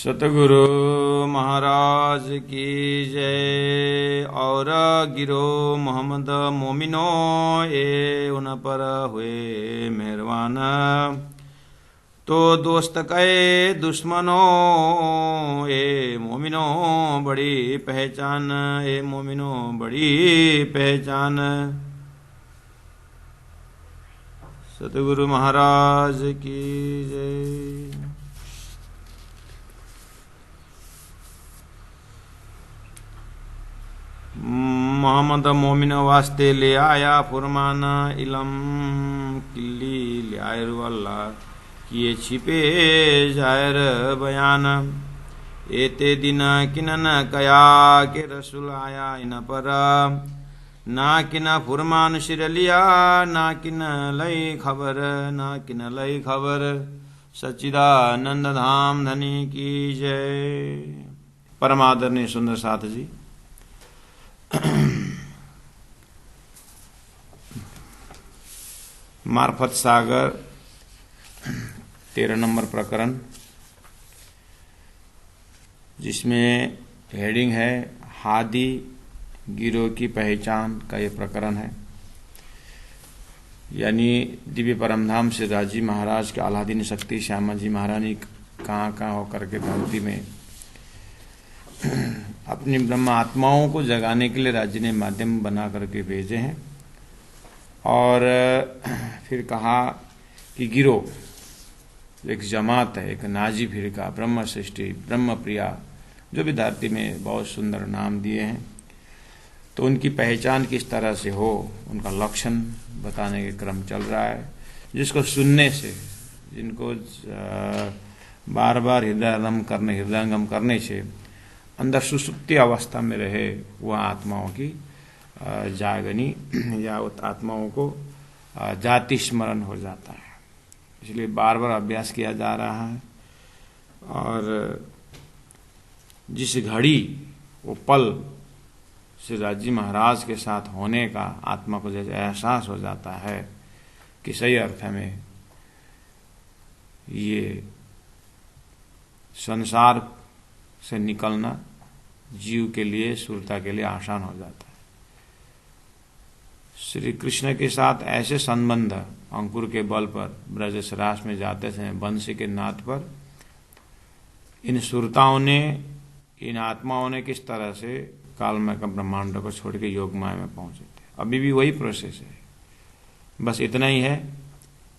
सतगुरु महाराज की जय। और गिरो मोहम्मद मोमिनो ये उन पर हुए मेहरबान, तो दोस्त कहे दुश्मनों ये मोमिनो बड़ी पहचान, ये मोमिनो बड़ी पहचान। सतगुरु महाराज की जय। मोहम्मद मोमिन वास्ते ले आया फुरमान, इलम किल्ली ले आयर वल्ला किए छिपे जायर बयान। एते दिन किनन कया के रसूल आया इन पर, ना किन फुरमान सिर लिया ना किन लई खबर, ना किन लई खबर। सच्चिदानंद धाम धनी की जय। परमादरणीय सुंदर साथ जी, मार्फत सागर 13 नंबर प्रकरण, जिसमें हेडिंग है हादी गिरोह की पहचान का ये प्रकरण है। यानी दिव्य परमधाम से राजी महाराज के आह्लादीन शक्ति श्यामा जी महारानी कहाँ होकर के धरती में अपनी ब्रह्म आत्माओं को जगाने के लिए राज्य ने माध्यम बना करके भेजे हैं। और फिर कहा कि गिरोह एक जमात है, एक नाजी फिरका, ब्रह्म सृष्टि, ब्रह्म प्रिया, जो भी धरती में बहुत सुंदर नाम दिए हैं। तो उनकी पहचान किस तरह से हो, उनका लक्षण बताने का क्रम चल रहा है, जिसको सुनने से, जिनको बार बार हृदयंगम करने से अंदर सुसुप्ति अवस्था में रहे वह आत्माओं की जागनी या आत्माओं को जाति स्मरण हो जाता है। इसलिए बार बार अभ्यास किया जा रहा है। और जिस घड़ी वो पल श्री राजी महाराज के साथ होने का आत्मा को जैसे एहसास हो जाता है कि सही अर्थ में ये संसार से निकलना जीव के लिए, सुरता के लिए आसान हो जाता है। श्री कृष्ण के साथ ऐसे संबंध अंकुर के बल पर ब्रज रास में जाते समय बंसी के नाद पर इन सुरताओं ने, इन आत्माओं ने किस तरह से कालमय का ब्रह्मांड को छोड़ के योग माया में पहुंचे थे। अभी भी वही प्रोसेस है। बस इतना ही है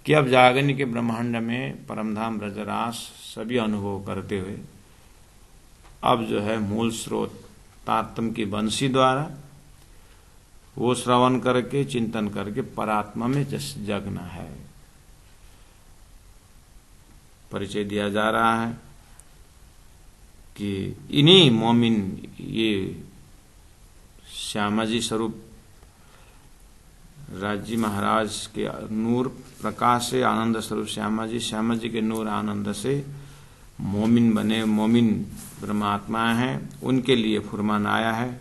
कि अब जागरण के ब्रह्मांड में परमधाम ब्रजरास सभी अनुभव करते हुए अब जो है मूल स्रोत तारतम की बंसी द्वारा वो श्रवण करके, चिंतन करके परात्मा में जगना है। परिचय दिया जा रहा है कि इन्हीं मोमिन, ये श्यामा जी स्वरूप राजी महाराज के नूर प्रकाश से आनंद स्वरूप श्यामा जी के नूर आनंद से मोमिन बने, मोमिन ब्रह्मात्मा हैं। उनके लिए फुरमान आया है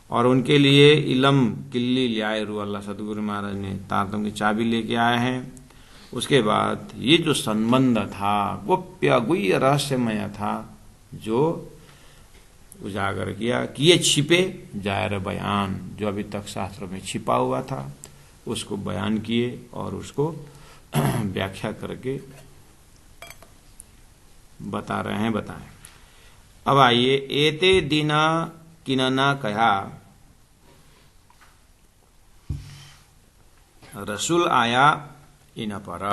और उनके लिए इलम किल्ली लियाए रू अल्लाह सतगुरु महाराज ने तारतम की चाबी लेके आए हैं। उसके बाद ये जो संबंध था वो गुह्य रहस्यमय था, जो उजागर किया कि ये छिपे जायर बयान, जो अभी तक शास्त्रों में छिपा हुआ था उसको बयान किए और उसको व्याख्या करके बता रहे हैं, बताएं। अब आइए, एते दिना किनना कहा रसूल आया इन पर।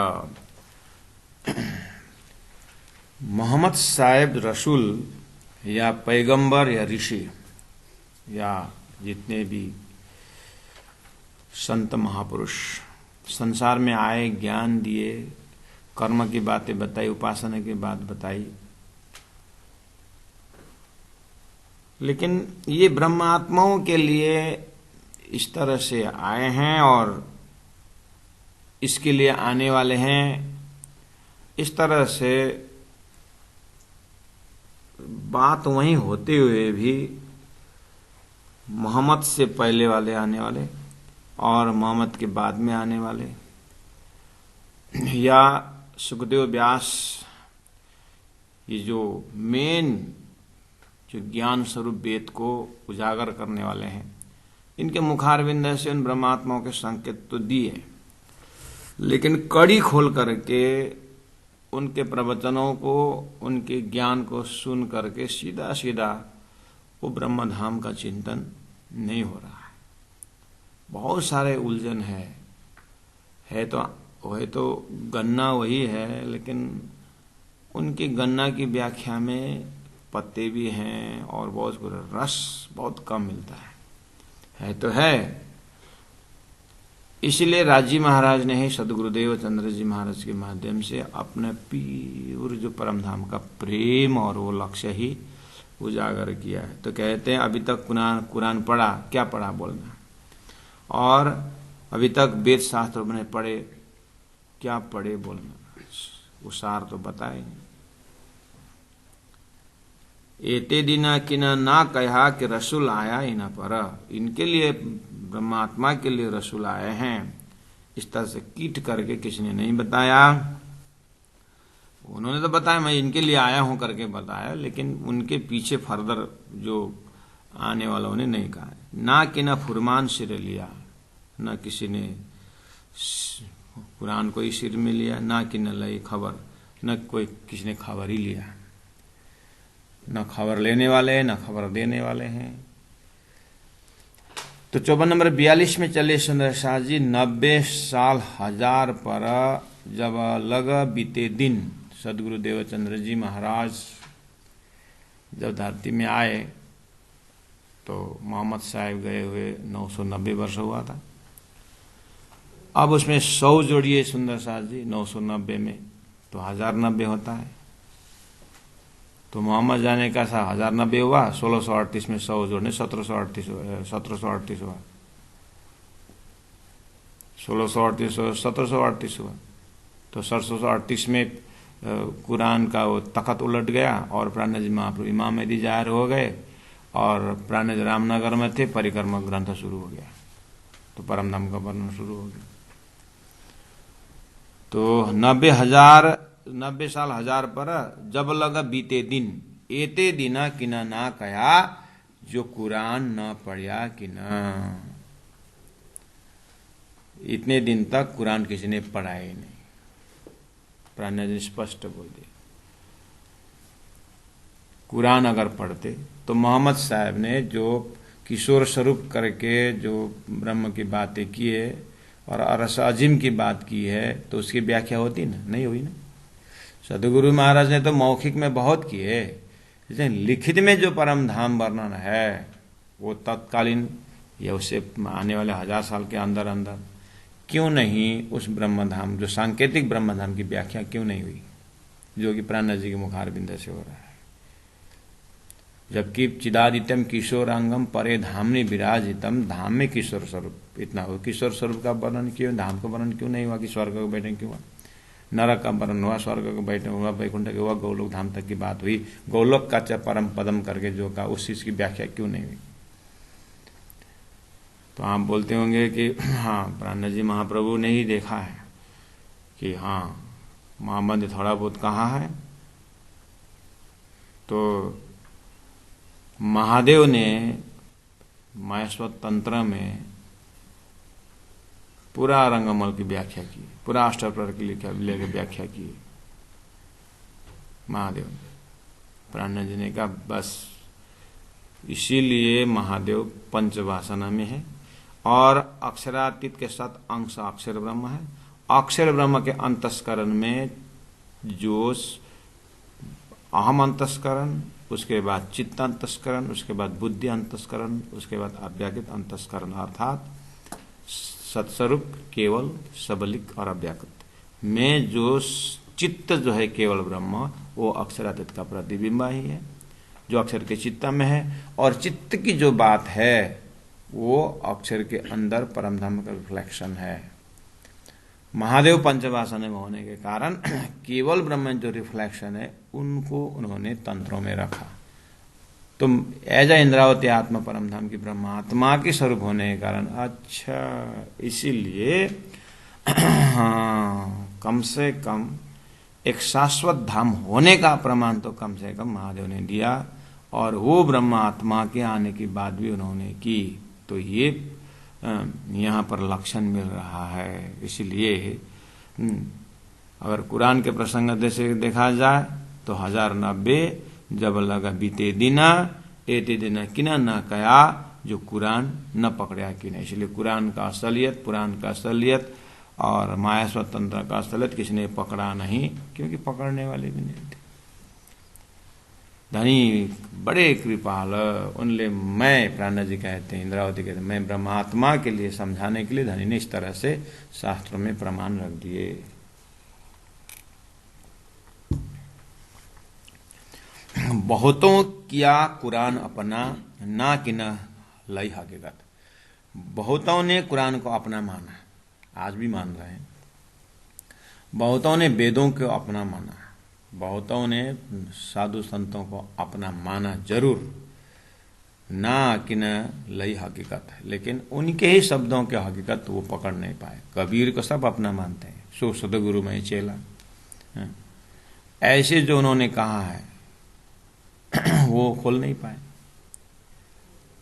मोहम्मद साहेब रसूल या पैगंबर या ऋषि या जितने भी संत महापुरुष संसार में आए, ज्ञान दिए, कर्म की बातें बताई, उपासना की बात बताई, लेकिन ये ब्रह्मात्माओं के लिए इस तरह से आए हैं और इसके लिए आने वाले हैं। इस तरह से बात वहीं होते हुए भी मोहम्मद से पहले वाले आने वाले और मोहम्मद के बाद में आने वाले, या सुखदेव व्यास ये जो मेन जो ज्ञान स्वरूप वेद को उजागर करने वाले हैं, इनके मुखारविंद से उन ब्रह्मात्माओं के संकेत तो दिए, लेकिन कड़ी खोल करके उनके प्रवचनों को, उनके ज्ञान को सुन करके सीधा सीधा वो ब्रह्मधाम का चिंतन नहीं हो रहा है। बहुत सारे उलझन है तो गन्ना वही है, लेकिन उनकी गन्ना की व्याख्या में पत्ते भी हैं और बहुत रस बहुत कम मिलता है तो है। इसलिए राजी महाराज ने ही सदगुरुदेव चंद्र जी महाराज के माध्यम से अपने पीर जो परमधाम का प्रेम और वो लक्ष्य ही उजागर किया है। तो कहते हैं अभी तक कुरान पढ़ा, क्या पढ़ा बोलना, और अभी तक वेद शास्त्र मैंने पढ़े, क्या पढ़े बोलना, वो सार तो बताए। एते दिना किना ना कहा कि रसूल आया ही ना पर, इनके लिए ब्रह्मात्मा के लिए रसूल आए हैं, इस तरह से कीट करके किसी ने नहीं बताया। उन्होंने तो बताया मैं इनके लिए आया हूं करके बताया, लेकिन उनके पीछे फर्दर जो आने वालों ने नहीं कहा। ना कि ना फुरमान सिर लिया, ना किसी ने कुरान को ही सिर में लिया, ना कि न लई खबर, न कोई किसी ने खबर ही लिया, न खबर लेने वाले हैं न खबर देने वाले हैं। तो चौबन नंबर 42 में चले सुंदर शाह जी। 90 साल हजार पर जब लग बीते दिन, सदगुरु देवचंद्र जी महाराज जब धरती में आए तो मोहम्मद साहब गए हुए 990 वर्ष हुआ था। अब उसमें 100 जोड़िए सुंदर शाह जी 990 में, तो 1090 होता है। तो मोहम्मद जाने का 1090 हुआ, 1638 में 100 जोड़ने 1738 हुआ, 1738 हुआ, 1738 हुआ। तो 1738 में कुरान का वो तख्त उलट गया और प्राणजी महाप्रभु इमाम मेहदी जाहिर हो गए और प्राणजी रामनगर में थे, परिक्रमा ग्रंथ शुरू हो गया, तो परमधाम का वर्णन शुरू हो गया। तो 90 साल हजार पर जब लगा बीते दिन, एते दिना किना ना कया, जो कुरान न पढ़िया कि न, इतने दिन तक कुरान किसी ने पढ़ा ही नहीं। प्राण जी स्पष्ट बोल दिया, कुरान अगर पढ़ते तो मोहम्मद साहब ने जो किशोर स्वरूप करके जो ब्रह्म की बातें की है और अरस अजीम की बात की है, तो उसकी व्याख्या होती ना, नहीं हुई ना। सदगुरु महाराज ने तो मौखिक में बहुत किए, लेकिन लिखित में जो परम धाम वर्णन है वो तत्कालीन या उससे आने वाले 1000 साल के अंदर अंदर क्यों नहीं उस ब्रह्मधाम, जो सांकेतिक ब्रह्मधाम की व्याख्या क्यों नहीं हुई, जो कि प्राण जी के मुखारबिंद से हो रहा है। जबकि चिदादित्यम किशोरांगम परे धामनि विराजितम, धाम में किशोर स्वरूप इतना हो, किशोर स्वरूप का वर्णन क्यों, धाम का वर्णन क्यों नहीं हुआ कि स्वर्ग को बैठे क्यों हुआ, नरक का वर्णन हुआ, स्वर्ग को बैठे हुआ, वैकुंठ के हुआ, गौलोक धाम तक की बात हुई, गौलोक का च परम पदम करके जो का उस चीज की व्याख्या क्यों नहीं हुई। तो आप बोलते होंगे कि हाँ प्राण जी महाप्रभु ने ही देखा है कि हाँ मोहम्मद ने थोड़ा बहुत कहा है। तो महादेव ने माहेश्वर तंत्र में पूरा रंगमल की व्याख्या की, पूरा अष्टप्रहर की लेकर व्याख्या की महादेव ने। प्राण जी ने कहा बस इसीलिए महादेव पंचवासना में है और अक्षरातीत के साथ अंश अक्षर ब्रह्म है। अक्षर ब्रह्म के अंतस्करण में जो अहम अंतस्करण, उसके बाद चित्त अंतस्करण, उसके बाद बुद्धि अंतस्करण, उसके बाद अव्याकृत अंतस्करण, अर्थात सत्स्वरूप केवल सबलिक और अव्याकृत में जो चित्त जो है केवल ब्रह्म, वो अक्षरातीत का प्रतिबिंब ही है जो अक्षर के चित्त में है। और चित्त की जो बात है वो अक्षर के अंदर परमधाम का रिफ्लेक्शन है। महादेव पंचवासन में होने के कारण केवल ब्रह्म जो रिफ्लेक्शन है उनको उन्होंने तंत्रों में रखा। तो एज इंद्रावती आत्मा परमधाम की ब्रह्मात्मा के स्वरूप होने के कारण, अच्छा इसीलिए हाँ, कम से कम एक शाश्वत धाम होने का प्रमाण तो कम से कम महादेव ने दिया, और वो ब्रह्म आत्मा के आने की बात भी उन्होंने की। तो ये यहाँ पर लक्षण मिल रहा है। इसलिए अगर कुरान के प्रसंग से देखा जाए तो 1090 जब लगा बीते दिना एते दिन किना न कया, जो कुरान न पकड़ा कि नहीं। इसलिए कुरान का असलियत, पुराण का असलियत और माया स्वतंत्र का असलियत किसी ने पकड़ा नहीं, क्योंकि पकड़ने वाले भी नहीं थे। धनी बड़े कृपाल उनले, मैं प्राणा जी कहते हैं, इंद्रावती कहते हैं, मैं ब्रह्मात्मा के लिए समझाने के लिए धनी ने इस तरह से शास्त्रों में प्रमाण रख दिए। बहुतों किया कुरान अपना, ना कि न लई हकीकत। बहुतों ने कुरान को अपना माना, आज भी मान रहे हैं। बहुतों ने वेदों को अपना माना, बहुतों ने साधु संतों को अपना माना जरूर, ना कि न लई हकीकत है, लेकिन उनके ही शब्दों के हकीकत वो पकड़ नहीं पाए। कबीर को सब अपना मानते हैं, सो सदगुरु में चेला, ऐसे जो उन्होंने कहा है वो खोल नहीं पाए।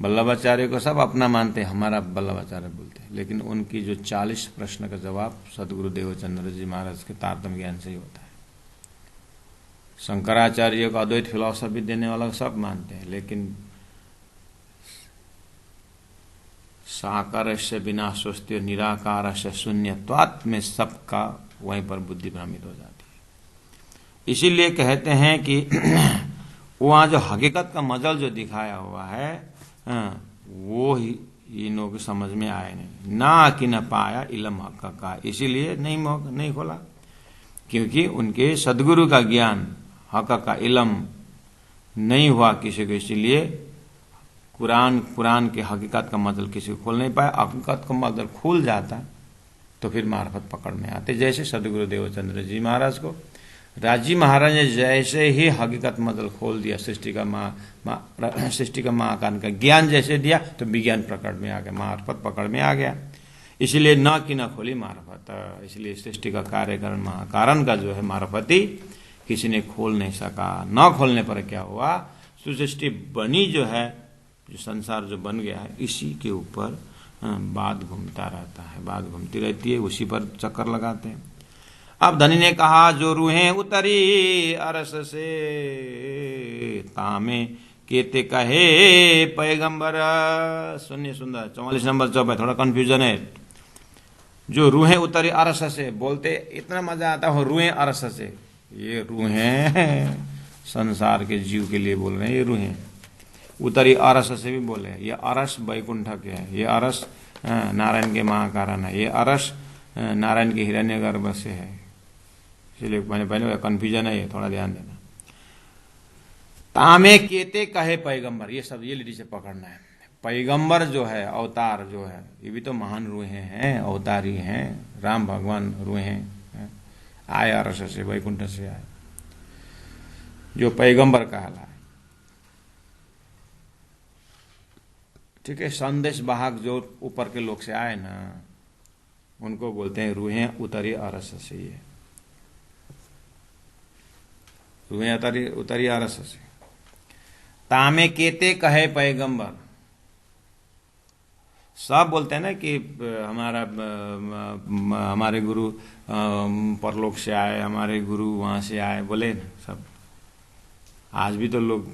वल्लभाचार्य को सब अपना मानते हैं, हमारा वल्लभाचार्य बोलते हैं, लेकिन उनकी जो 40 प्रश्न का जवाब सदगुरु देवचंद्र जी महाराज के तारतम्य ज्ञान से ही होता है। शंकराचार्य को अद्वैत फिलॉसफी देने वाला सब मानते हैं, लेकिन साकार से बिना सोचते निराकार से शून्यत्वात् में सबका वहीं पर बुद्धि भ्रमित हो जाती है। इसीलिए कहते हैं कि वहाँ जो हकीकत का मजल जो दिखाया हुआ है वो ही इन लोगों की समझ में आए नहीं। ना कि न पाया इलम हक का, इसीलिए नहीं खोला, क्योंकि उनके सदगुरु का ज्ञान हक का इलम नहीं हुआ किसी को। इसीलिए कुरान के हकीकत का मतलब किसी को खोल नहीं पाया। हकीकत का मतलब खुल जाता तो फिर मार्फत पकड़ में आते। जैसे सदगुरु देवचंद्र जी महाराज को राजी महाराज ने जैसे ही हकीकत मतलब खोल दिया, सृष्टि का महाकान का ज्ञान जैसे दिया, तो विज्ञान पकड़ में आ गया, मार्फत पकड़ में आ गया। इसलिए न कि न खोली मार्फत। इसलिए सृष्टि का कार्यकरण महाकारण का जो है मार्फती किसी ने खोल नहीं सका। न खोलने पर क्या हुआ, सृष्टि बनी जो है, जो संसार जो बन गया है, इसी के ऊपर बात घूमता रहता है, बात घूमती रहती है, उसी पर चक्कर लगाते हैं। अब धनी ने कहा, जो रूहें उतरी अरस से तामे केते कहे पैगंबर। सुनिए सुंदर 44 नंबर चौप है, थोड़ा कंफ्यूजन है। जो रूहें उतरी अरस से, बोलते इतना मजा आता है, रूहें अरस से, ये रूहें संसार के जीव के लिए बोल रहे हैं। ये रूहें उतरी अरस से भी बोले, ये अरस वैकुंठ के है, ये अरस नारायण के महाकारण है, ये अरस नारायण के हिरण्यगर्भ से है। इसलिए मैंने पहले कंफ्यूजन है, ये थोड़ा ध्यान देना। तामे केते कहे पैगंबर, ये सब ये लीडी से पकड़ना है। पैगंबर जो है, अवतार जो है, ये भी तो महान रूहें हैं, अवतारी हैं। राम भगवान रूहें आए अरस से, वैकुंठ से आए, जो पैगंबर कहलाए। ठीक है, संदेश वाहक जो ऊपर के लोग से आए ना, उनको बोलते हैं रूहें उतरी अरस से। ये रूहें उतरी अरस से। तामे केते कहे पैगंबर, सब बोलते हैं ना कि हमारे गुरु परलोक से आए, हमारे गुरु वहां से आए, बोले ना सब। आज भी तो लोग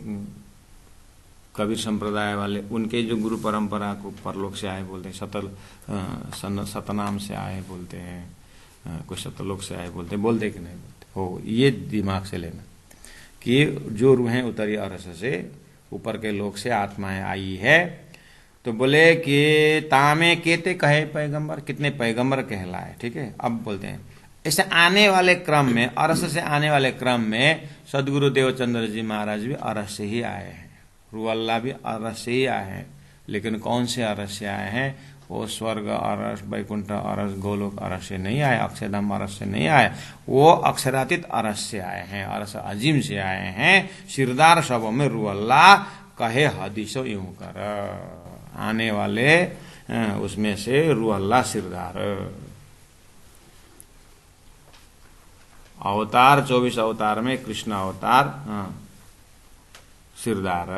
कबीर संप्रदाय वाले, उनके जो गुरु परंपरा को परलोक से आए बोलते हैं, सतनाम से आए बोलते हैं, कुछ सतलोक से आए बोलते हैं, बोलते कि नहीं बोलते हो। ये दिमाग से लेना कि जो रूहें उतरी अरस से, ऊपर के लोक से आत्माएं आई है। तो बोले कि तामे केते कहे पैगंबर, कितने पैगंबर कहलाए। ठीक है, अब बोलते हैं ऐसे आने वाले क्रम में, अरस से आने वाले क्रम में सदगुरु देवचंद्र जी महाराज भी अरस से ही आए हैं, रूअल्लाह भी अरस से ही आए हैं। लेकिन कौन से अरस से आए हैं? वो स्वर्ग अरस, वैकुंठ अरस, गोलोक अरस से नहीं आए, अक्षरधाम अरस से नहीं आए, वो अक्षरातीत अरस से आए हैं, अरस अजीम से आए हैं। सिरदार शबों में रूअल्लाह कहे हदीसो यूं कर, आने वाले उसमें से रूअल्लाह सिरदार। अवतार 24 अवतार में कृष्ण अवतार, हाँ, सिरदार।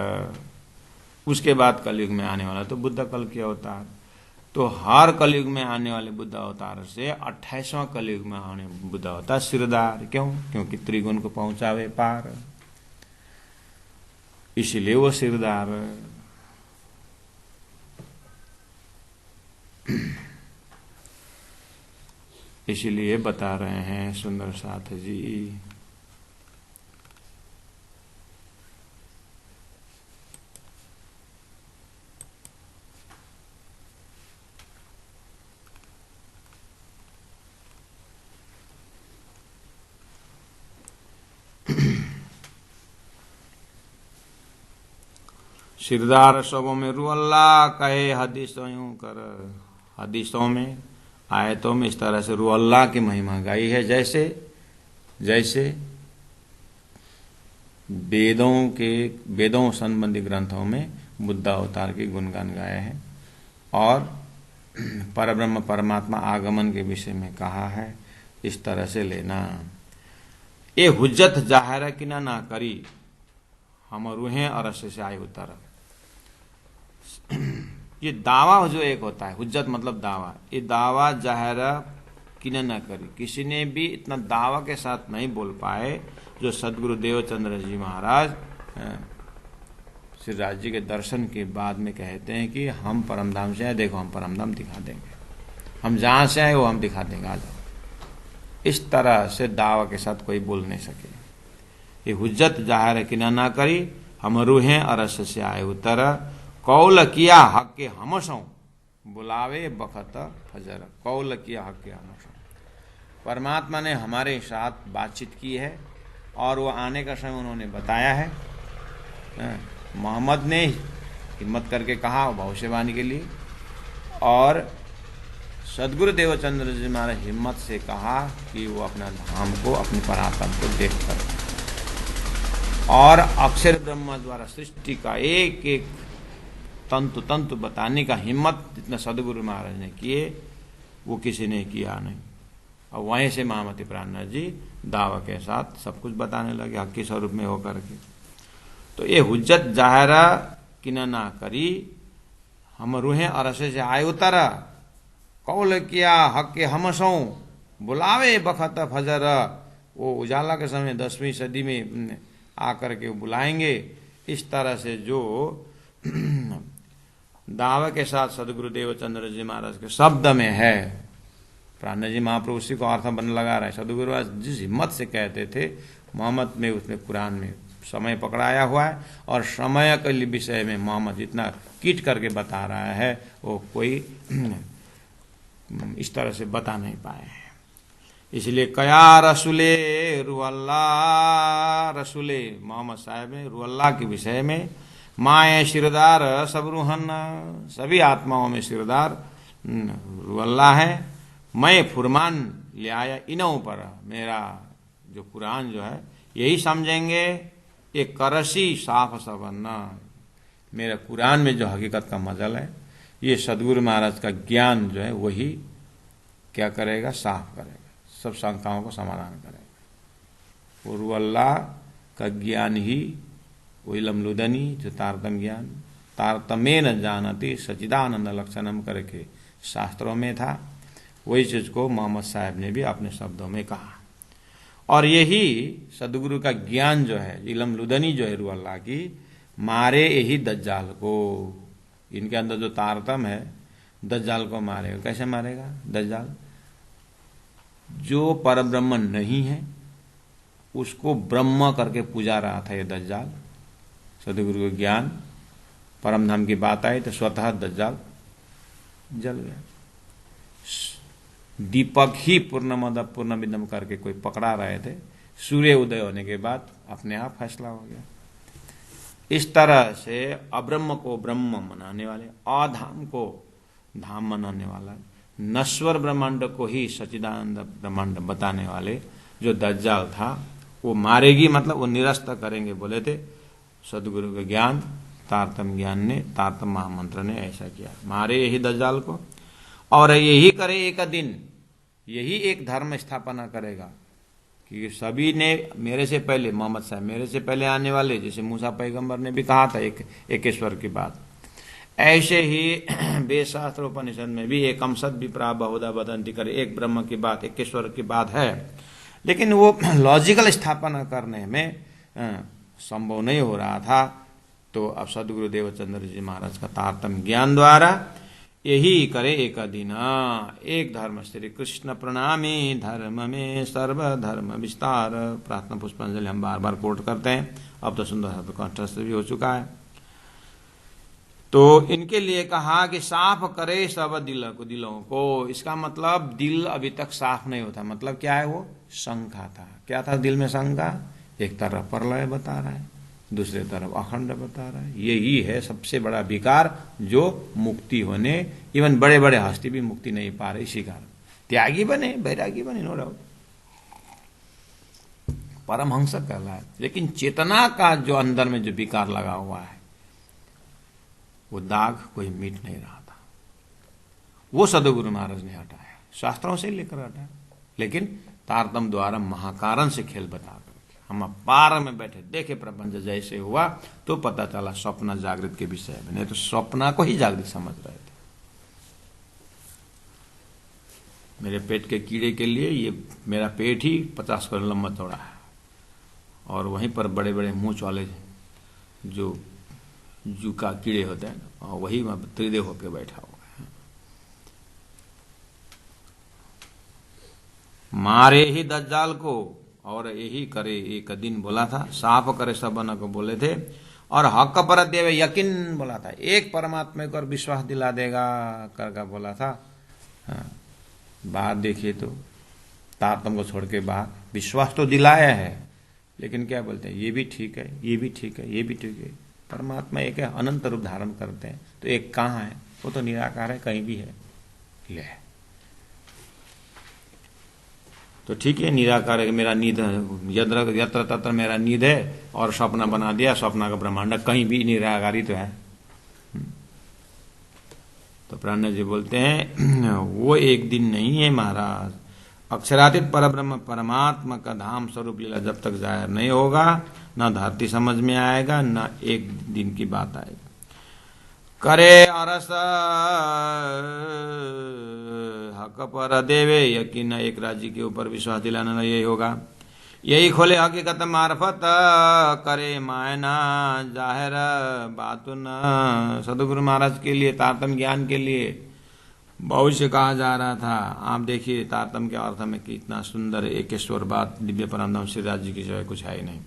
उसके बाद कलयुग में आने वाला तो बुद्ध कल की अवतार। तो हर कलयुग में आने वाले बुद्ध अवतार से 28वां कलयुग में आने बुद्ध अवतार सिरदार। क्यों? क्योंकि त्रिगुण को पहुंचावे पार, इसीलिए वो सिरदार। इसीलिए बता रहे हैं सुंदर साथ जी। सिरदार सबों में रू अल्लाह कहे, हदीसों यूं कर, हदीसों में आयतों में इस तरह से रू अल्लाह की महिमा गाई है। जैसे जैसे वेदों संबंधी ग्रंथों में बुद्ध अवतार के गुणगान गाए हैं और परब्रह्म परमात्मा आगमन के विषय में कहा है। इस तरह से लेना। ये हुज्जत जाहिर कि ना करी, हम रूहें और रस से आए उतर। ये दावा जो एक होता है, हुज्जत मतलब दावा, ये दावा जाहिर कि न करी, किसी ने भी इतना दावा के साथ नहीं बोल पाए जो सदगुरु देवचंद्र जी महाराज श्री राज जी के दर्शन के बाद में कहते हैं कि हम परमधाम से आए, देखो हम परमधाम दिखा देंगे, हम जहां से आए वो हम दिखा देंगे, आ जाओ। इस तरह से दावा के साथ कोई बोल नहीं सके। ये हुज्जत जाहिर कि ना करी, हम रूहें अरस से आए उतर, कौल किया हक के हमसों, बुलावे बखत फजर। कौल किया हक के हमसों, परमात्मा ने हमारे साथ बातचीत की है और वो आने का समय उन्होंने बताया है। मोहम्मद ने हिम्मत करके कहा भविष्यवाणी के लिए, और सदगुरु देवचंद्र जी महाराज हिम्मत से कहा कि वो अपना धाम को, अपने परात्म को देख कर, और अक्षर ब्रह्म द्वारा सृष्टि का एक एक तंतु तंतु बताने का हिम्मत जितना सदगुरु महाराज ने किए वो किसी ने किया नहीं। और वहीं से महामती प्राणनाथ जी दावा के साथ सब कुछ बताने लगे हक के स्वरूप में होकर के। तो ये हुज्जत जाहिरा कि ना करी, हम रूहें अरसे से आए उतरा, कौल किया हक के हमसों, बुलावे बखत फजर। वो उजाला के समय 10वीं सदी में आकर के बुलाएंगे। इस तरह से जो दावे के साथ सदगुरु देवचंद्र जी महाराज के शब्द में है, प्राण जी महाप्रभु उसी को अर्थ बन लगा रहे हैं। सदगुरु जिस हिम्मत से कहते थे, मोहम्मद में उसमें कुरान में समय पकड़ाया हुआ है, और समय के विषय में मोहम्मद जितना कीट करके बता रहा है वो कोई इस तरह से बता नहीं पाए हैं। इसलिए कया रसूले रुअल्ला, रसूले मोहम्मद साहब में रुअल्ला के विषय में, माए सिरदार सब रूहन, सभी आत्माओं में सिरदार रुअल्ला है। मैं फुरमान ले आया इनों पर, मेरा जो कुरान जो है यही समझेंगे, एक करसी साफ सबन्ना, मेरा कुरान में जो हकीकत का मजल है, ये सदगुरु महाराज का ज्ञान जो है वही क्या करेगा, साफ करेगा, सब शंकाओं को समाधान करेगा। और अल्लाह का ज्ञान ही वही लमलुदनी, जो तारतम ज्ञान, तारतमे न जानती सचिदानंद लक्षणम करके शास्त्रों में था, वही चीज को मोहम्मद साहब ने भी अपने शब्दों में कहा। और यही सदगुरु का ज्ञान जो है, इलम लुदनी जो है रू अल्लाह की, मारे यही दज्जाल को, इनके अंदर जो तारतम है दज्जाल को मारेगा। कैसे मारेगा दज्जाल? जो परब्रह्म नहीं है उसको ब्रह्म करके पूजा रहा था ये दज्जाल। सदगुरु का ज्ञान परमधाम की बात आई तो स्वतः दज्जाल जल गया। दीपक ही पूर्णमद पूर्णमिदम करके कोई पकड़ा रहे थे, सूर्य उदय होने के बाद अपने आप फैसला हो गया। इस तरह से अब्रह्म को ब्रह्म मनाने वाले, अधाम को धाम मनाने वाला, नश्वर ब्रह्मांड को ही सच्चिदानंद ब्रह्मांड बताने वाले जो दज्जाल था, वो मारेगी, मतलब वो निरस्त करेंगे बोले थे। सदगुरु के ज्ञान, तारतम ज्ञान ने, तारतम महामंत्र ने ऐसा किया, मारे यही दज्जाल को। और यही करे एक दिन, यही एक धर्म स्थापना करेगा, कि सभी ने मेरे से पहले, मोहम्मद साहब मेरे से पहले आने वाले, जैसे मूसा पैगंबर ने भी कहा था एक ईश्वर की बात, ऐसे ही वेद शास्त्र उपनिषद में भी एकम सद विप्रा बहुधा वदंती करे, एक ब्रह्म की बात, एक ईश्वर की बात है, लेकिन वो लॉजिकल स्थापना करने में संभव नहीं हो रहा था। तो अब सदगुरु देवचंद्र जी महाराज का तारतम्य ज्ञान द्वारा यही करे एक दिन एक धर्म श्री कृष्ण प्रणामी धर्म में सर्व धर्म विस्तार। प्रार्थना पुष्पांजलि हम बार बार कोट करते हैं, अब तो सुंदर कंठस्थ भी हो चुका है। तो इनके लिए कहा कि साफ करे सब दिलों को। इसका मतलब दिल अभी तक साफ नहीं होता, मतलब क्या है, वो शंका था। क्या था दिल में शंका? एक तरफ प्रलय बता रहा है, दूसरे तरफ अखंड बता रहा है। यही है सबसे बड़ा विकार जो मुक्ति होने, इवन बड़े बड़े हस्ती भी मुक्ति नहीं पा रहे इसी कारण। त्यागी बने, बैरागी बने, नो डाउट, परमहंस कहलाए, लेकिन चेतना का जो अंदर में जो विकार लगा हुआ है वो दाग कोई मिट नहीं रहा था। वो सदगुरु महाराज ने हटाया, शास्त्रों से लेकर हटाया, लेकिन तारतम द्वारा महाकारण से खेल बता करके हम पार में बैठे देखे प्रपंच जैसे हुआ तो पता चला स्वप्न जागृत के विषय में, नहीं तो स्वप्न को ही जागृत समझ रहे थे। मेरे पेट के कीड़े के लिए ये मेरा पेट ही 50 करोड़ लंबा चौड़ा है, और वहीं पर बड़े बड़े मूंछ वाले जो जू का कीड़े होते हैं, और वही त्रिदेव होकर बैठा हुआ है। मारे ही दज्जाल को और यही करे एक दिन बोला था, साफ करे सबन को बोले थे, और हक पर देवे यकीन बोला था, एक परमात्मा को और विश्वास दिला देगा करके बोला था। बाहर देखिए तो तारतम को छोड़ के बाहर विश्वास तो दिलाया है, लेकिन क्या बोलते हैं, ये भी ठीक है, ये भी ठीक है, ये भी ठीक है। परमात्मा एक है, अनंत रूप धारण करते हैं, तो एक कहाँ है? वो तो निराकार है, कहीं भी है। ले तो ठीक है, निराकार है, मेरा नींद यत्र तत्र मेरा नींद है, और स्वप्न बना दिया, स्वप्न का ब्रह्मांड, कहीं भी निराकारी तो है। तो प्राण जी बोलते हैं वो एक दिन नहीं है महाराज, अक्षरातीत परब्रह्म परमात्मा का धाम स्वरूप लीला जब तक जाहिर नहीं होगा, न धरती समझ में आएगा, न एक दिन की बात आएगी। करे अरस हक पर देवे यकीन, एक राज्य के ऊपर विश्वास दिलाना यही होगा। यही खोले हकीकत मार्फत करे मायना जाहिर बातुन। सदगुरु महाराज के लिए तारतम ज्ञान के लिए भविष्य कहा जा रहा था। आप देखिए तारतम के अर्थ में कितना सुंदर एकेश्वर बात, दिव्य परमधाम श्री राज्य की सिवाय कुछ है ही नहीं।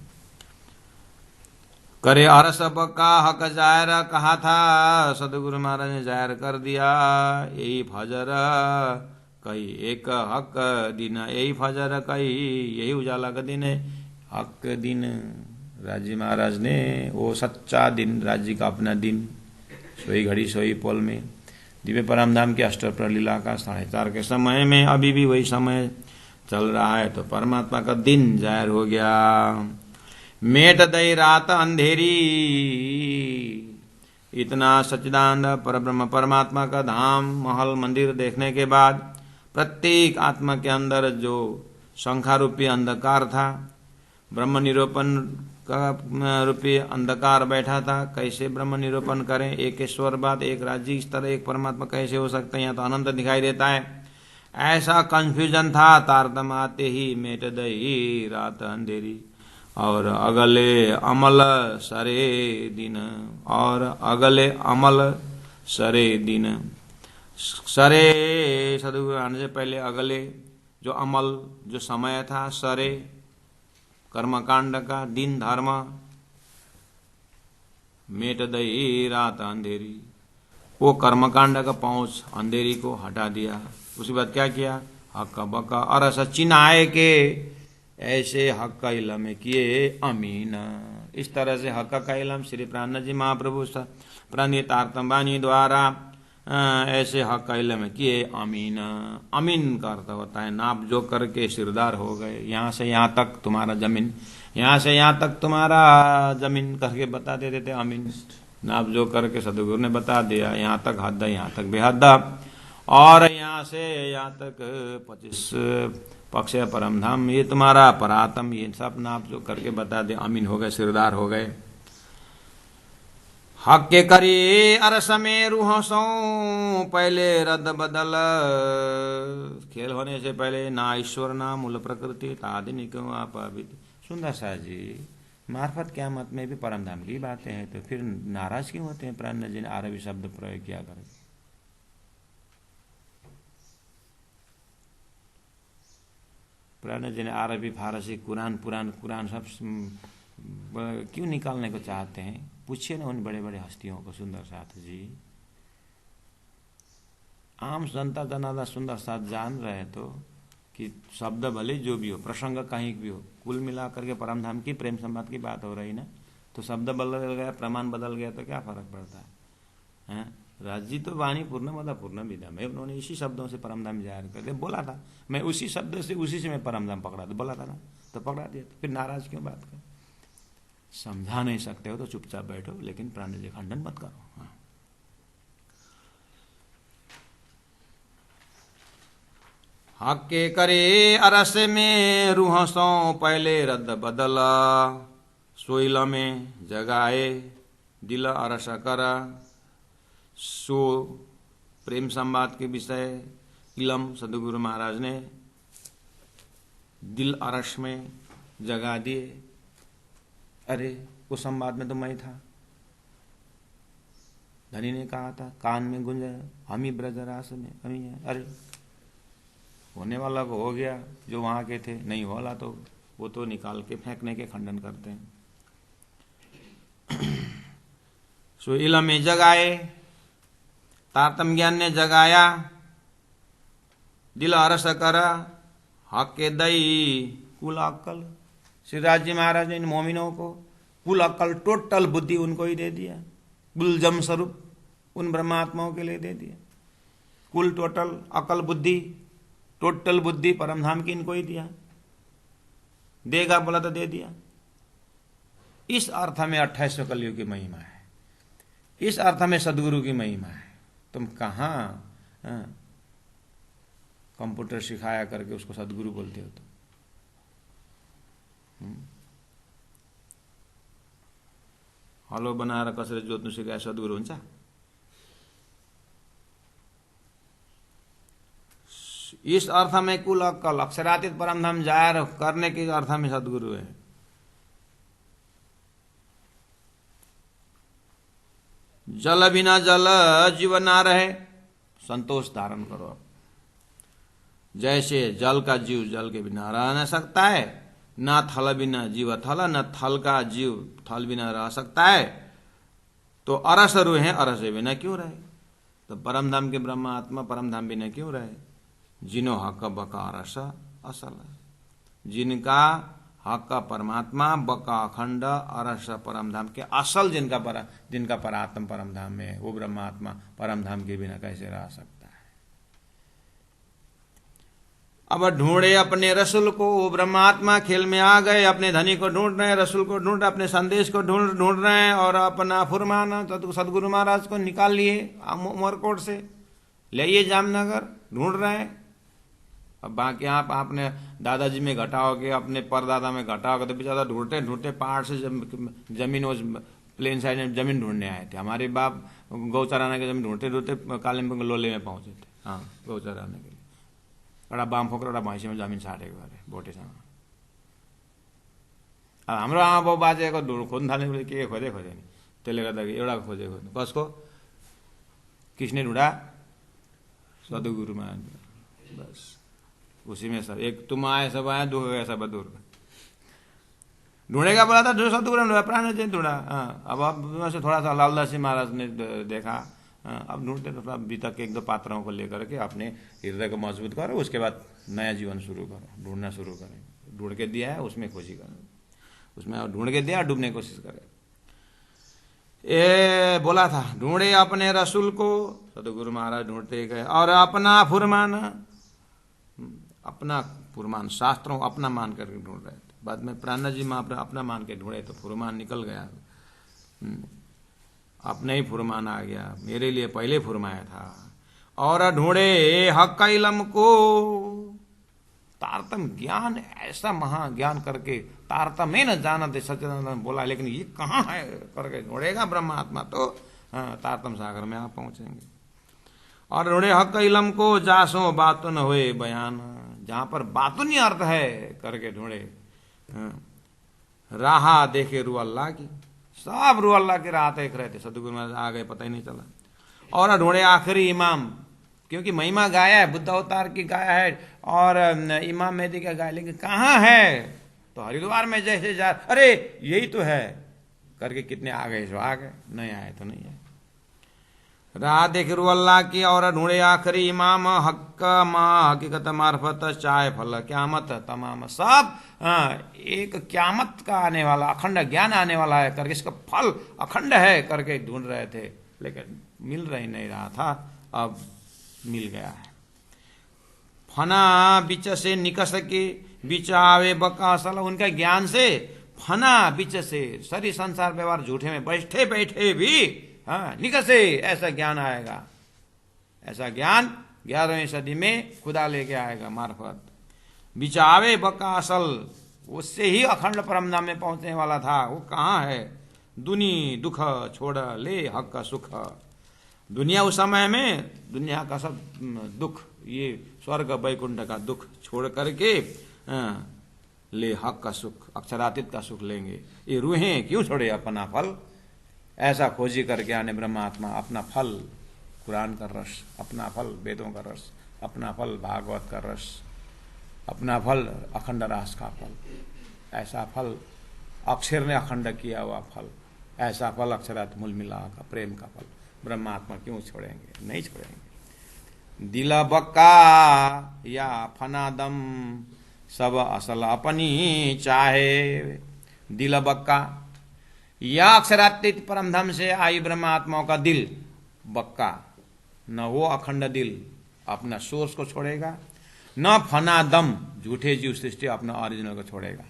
करे अरस का हक जाहिर कहा था, सदगुरु महाराज ने जाहिर कर दिया। यही फजर कई एक हक दिन, यही फजर कई यही उजाला का दिन है, हक दिन। राज्य महाराज ने वो सच्चा दिन, राज्य का अपना दिन, सोई घड़ी सोई पल में दिव्य परमधाम की अष्टप्रहर लीला का 4:30 के समय में अभी भी वही समय चल रहा है, तो परमात्मा का दिन जाहिर हो गया। मेट दई रात अंधेरी, इतना सच्चिदानंद परब्रह्म परमात्मा का धाम महल मंदिर देखने के बाद प्रत्येक आत्मा के अंदर जो शंखा रूपी अंधकार था, ब्रह्म निरूपण का रूपी अंधकार बैठा था। कैसे ब्रह्म निरूपण करें, एक ईश्वर बात, एक राज्य, इस तरह एक परमात्मा कैसे हो सकते हैं, यहाँ तो अनंत दिखाई देता है, ऐसा कंफ्यूजन था। तारतम आते ही मेट दई रात अंधेरी, और अगले अमल सरे दिन, और अगले अमल सरे दिन। सरे सदगुरु आने से पहले अगले जो अमल जो समय था, सरे कर्मकांड का, दिन धर्म, मेट दई रात अंधेरी, वो कर्मकांड का पहुंच अंधेरी को हटा दिया। उसके बाद क्या किया, हक बका और सचिन आए के ऐसे हक का इलम किए अमीन। इस तरह से हक का इलम श्री प्राण जी महाप्रभु प्राणी तारतम वाणी द्वारा ऐसे हक का इलम किए अमीन। अमीन का अर्थ होता है नाप जो करके सिरदार हो गए, यहाँ से यहाँ तक तुम्हारा जमीन, यहाँ से यहाँ तक तुम्हारा जमीन करके बता देते थे अमीन। नाप जो करके सदगुरु ने बता दिया, यहाँ तक हद, यहाँ तक बेहद, और यहाँ से यहाँ तक 25 पक्ष है परम धाम, ये तुम्हारा परातम, ये सब नाप जो करके बता दे। अमीन हो गए, सिरदार हो गए। हक के करी अरस में रूह सो पहले रद्द बदल, खेल होने से पहले ना ईश्वर ना मूल प्रकृति तादिनी क्यों आप। सुंदर सा जी, मार्फत क़यामत में भी परम धाम की बातें हैं, तो फिर नाराज क्यों होते हैं प्राण जी ने अरबी शब्द प्रयोग किया कर। प्राण जी ने अरबी फारसी कुरान पुराण कुरान सब क्यों निकालने को चाहते हैं? पूछिए ना उन बड़े बड़े हस्तियों को। सुंदर साथ जी, आम जनता जनादा सुंदर साथ जान रहे तो कि शब्द भले जो भी हो, प्रसंग कहीं भी हो, कुल मिला करके परम धाम की प्रेम संवाद की बात हो रही ना, तो शब्द बदल गया, प्रमाण बदल गया तो क्या फर्क पड़ता है? राजी तो वाणी पूर्ण मदा पूर्ण विधा में उन्होंने इसी शब्दों से परम धाम जाहिर कर दिया। बोला था मैं उसी शब्द से, उसी से मैं परम धाम पकड़ा था, बोला था ना, तो पकड़ा दिया। तो फिर नाराज क्यों बात कर? समझा नहीं सकते हो तो चुपचाप बैठो, लेकिन प्राण जी खंडन मत करो। हक के करे अरस में रूह सो पहले रद्द बदला, सोइल में जगाए दिल अरस करा। सो प्रेम संवाद के विषय इलम सदगुरु महाराज ने दिल अरस में जगा दिए। अरे उस संवाद में तो मैं था। धनी ने कहा था कान में गुंजा, हम ही ब्रजरास में हम ही हैं। अरे होने वाला को हो गया, जो वहां के थे नहीं होला तो वो तो निकाल के फेंकने के खंडन करते हैं। सो इलम में जगाए, तारतम ज्ञान ने जगाया, दिल अरस करा, हक के दई कुल अक्कल। श्रीराज जी महाराज ने इन मोमिनों को कुल अक्कल, टोटल बुद्धि उनको ही दे दिया। गुलजम स्वरूप उन ब्रह्मात्माओं के लिए दे दिया। कुल टोटल अकल बुद्धि, टोटल बुद्धि परमधाम की इनको ही दिया। देगा बोला तो दे दिया। इस अर्थ में 28वें कलयुग की महिमा है, इस अर्थ में सदगुरु की महिमा है। तुम कहाँ कंप्यूटर सिखाया करके उसको सदगुरु बोलते हो? तो हलो बनाएर कसरी जोत्नु सिकाए सदगुरु हुन्छ? इस अर्थ में कुल अक्कल, अक्षरातीत परमधाम जाहिर करने के अर्थ में सदगुरु है। जल बिना जल जीवन ना रहे, संतोष धारण करो। जैसे जल का जीव जल के बिना रह न सकता है, ना थल बिना जीव थल, न थल का जीव थल बिना रह सकता है, तो अरस रूह है, अरस बिना क्यों रहे? तो परमधाम के ब्रह्म आत्मा परमधाम बिना क्यों रहे? जिनो हक बका अरस असल, जिनका हक परमात्मा, बका अखंड, अरस परमधाम के असल जिनका परात्म परमधाम में, वो ब्रह्मात्मा परमधाम के बिना कैसे रह सकता है? अब ढूंढे अपने रसूल को, वो ब्रह्मात्मा खेल में आ गए। अपने धनी को ढूंढ रहे हैं, रसूल को ढूंढ रहे, अपने संदेश को ढूंढ रहे हैं, और अपना फुरमान तो सदगुरु महाराज को निकाल लिए उमरकोट से, ले आइए जामनगर, ढूंढ रहे हैं। अब बाकी आप आपने दादाजी में घटा हो गया, अपने परदादा में घटा हो गया, तो बेचारा ढूंढते ढूंढते पहाड़ से जमीन, उस प्लेन साइड में जमीन ढूंढने आए थे। हमारे बाप गौचराने की जमीन ढूंढते ढूंढते कालिम्पोंग लोले में पहुंचे थे। हाँ, गौचराने के लिए एउटा बाम फोक्र एउटा भैँसीमा जमिन छाडेको अरे भोटेसँग। अब हाम्रो आमा बाउ बाजेको खोज्नु थाल्ने के खोजे नि, त्यसले गर्दाखेरि एउटा खोजेको कसको? किसने ढूंढा? सदगुरुमा। बस उसी में सब, एक तुम आए सब आए, दुख गया सब दूर। ढूंढेगा बोला था, जो सदगुरु ने प्राण जी ढूंढा। अब से थोड़ा सा लालदास जी महाराज ने देखा, अब ढूंढते तो थोड़ा बीतक के 1-2 पात्रों को लेकर के अपने हृदय को मजबूत करो, उसके बाद नया जीवन शुरू करो, ढूंढना शुरू करें। ढूंढ के दिया है उसमें खुशी करो, उसमें ढूंढ के दिया, डूबने की कोशिश करे। ये बोला था ढूंढे अपने रसूल को, सदगुरु महाराज ढूंढते गए, और अपना फुरमान, अपना फुरमान शास्त्रों अपना मान करके ढूंढ रहे थे। बाद में प्राण जी माँ अपना मान के ढूंढे तो फुरमान निकल गया, अपने ही फुरमान आ गया, मेरे लिए पहले फुरमाया था। और ढूंढे हक इलम को, तारतम ज्ञान, ऐसा महाज्ञान करके तारतम्य न जानते सच्चिदानंद बोला, लेकिन ये कहाँ है करके ढूंढेगा ब्रह्मात्मा तो तारतम सागर में आप पहुंचेंगे। और ढूंढे हक इलम को जासो बातुन हुए बयान, जहां पर बातुन अर्थ है करके ढूंढे। राह देखे रू अल्लाह की, सब रू अल्लाह की राह देख रहे थे, सदगुरु महाराज आ गए पता ही नहीं चला। और ढूंढे आखिरी इमाम, क्योंकि महिमा गाया है, बुद्ध अवतार की गाया है और इमाम मेहदी का गाया, लेकिन कहाँ है? तो हरिद्वार में जैसे जा, अरे यही तो है करके कितने आ गए, जो आ गए, नहीं आए तो नहीं आए। राह देख रू अल्लाह की और ढूंढे आखिरी इमाम, हक माँ हकीकत मार्फत चाहे फल क्यामत तमाम, सब एक क्यामत का आने वाला अखंड ज्ञान आने वाला है करके, इसका फल अखंड है करके ढूंढ रहे थे, लेकिन मिल रही नहीं रहा था, अब मिल गया है। फना बिच से निकस के बिचावे बका सल, उनका ज्ञान से फना बिच से, सारी संसार व्यवहार झूठे में बैठे बैठे भी निकसे, ऐसा ज्ञान आएगा। ऐसा ज्ञान 11वीं सदी में खुदा लेके आएगा मार्फत। बिचावे बका असल, उससे ही अखंड परमधाम में पहुंचने वाला था। वो कहाँ है? दुनी दुख छोड़ ले हक का सुख। दुनिया उस समय में दुनिया का सब दुख, ये स्वर्ग वैकुंठ का दुख छोड़ करके ले हक का सुख, अक्षरातीत का सुख लेंगे। ये रूहें क्यों छोड़े अपना फल? ऐसा खोजी करके आने ब्रह्मात्मा, अपना फल कुरान का रस, अपना फल वेदों का रस, अपना फल भागवत का रस, अपना फल अखंड रास का फल, ऐसा फल अक्षर ने अखंड किया हुआ फल, ऐसा फल अक्षरात मूल मिला का प्रेम का फल ब्रह्मात्मा क्यों छोड़ेंगे? नहीं छोड़ेंगे। दिला बक्का या फनादम सब असल अपनी चाहे। दिल बक्का या अक्षरातीत परमधाम से आई ब्रह्मात्माओं का दिल बक्का, न वो अखंड दिल अपना सोर्स को छोड़ेगा, न फनादम झूठे जीव सृष्टि अपना ओरिजिनल को छोड़ेगा।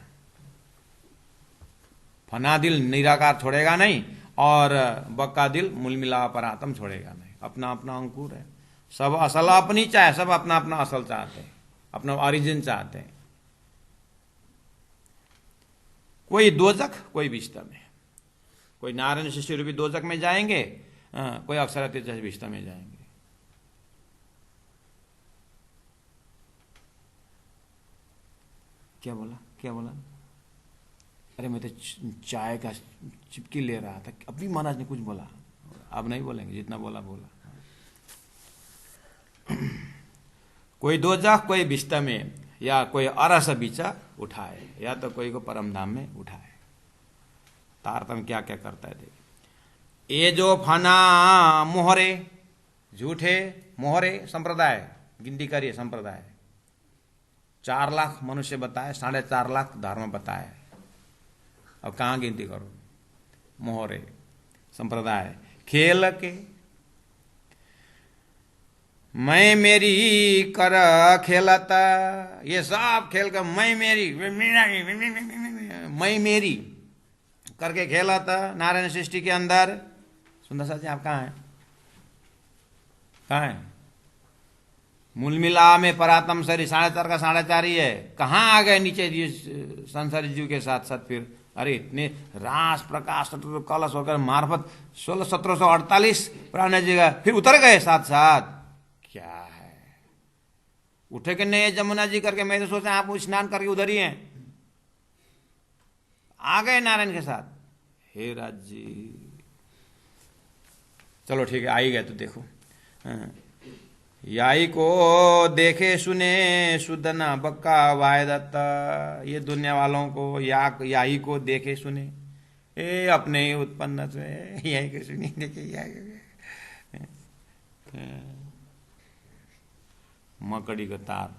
फना दिल निराकार छोड़ेगा नहीं, और बक्का दिल मूल मिला परात्म छोड़ेगा नहीं। अपना अपना अंकुर है, सब असल अपनी चाहे, सब अपना अपना असल चाहते हैं, अपना ओरिजिन चाहते हैं। कोई दोजख, कोई विष्टा में, कोई नारायण सृष्टि रूपी दोजख में जाएंगे, कोई अक्षरातीत विष्टा में जाएंगे। क्या बोला, क्या बोला? अरे मैं तो चाय का चिपकी ले रहा था, अभी महाराज ने कुछ बोला, अब नहीं बोलेंगे, जितना बोला बोला। कोई दोजख, कोई विष्टा में, या कोई अरस बीचा उठाए, या तो कोई को परमधाम में उठाए। तारतम क्या क्या करता है देखिए। ये जो फना मोहरे, झूठे मोहरे संप्रदाय, गिनती करिए संप्रदाय, 4 लाख मनुष्य बताए, 4.5 लाख धर्म बताए। अब कहाँ गिनती करो? मोहरे संप्रदाय खेल के मैं मेरी कर खेलता, ये सब खेल का मैं मेरी मैं मेरी करके खेला था नारायण सृष्टि के अंदर। सुंदर सा जी आप कहाँ हैं? कहाँ हैं? मूल मिला में परात्म शरीर 4.5 का 4.5 ही है। कहाँ आ गए नीचे संसारी जीव के साथ साथ? फिर अरे इतने रास प्रकाश कलश होकर मार्फत 16-1748 पुराने जगह फिर उतर गए साथ साथ। क्या है? उठे के नहीं जमुना जी करके मैं तो सोचा आप स्नान करके उधर ही हैं, आ गए नारायण के साथ। हे राज जी, चलो ठीक है, आ ही गए तो देखो। याई को देखे सुने सुदना बक्का वायदत्ता, ये दुनिया वालों को याई को देखे सुने, ए अपने ही उत्पन्न से यही को सुनी देखे मकड़ी का तार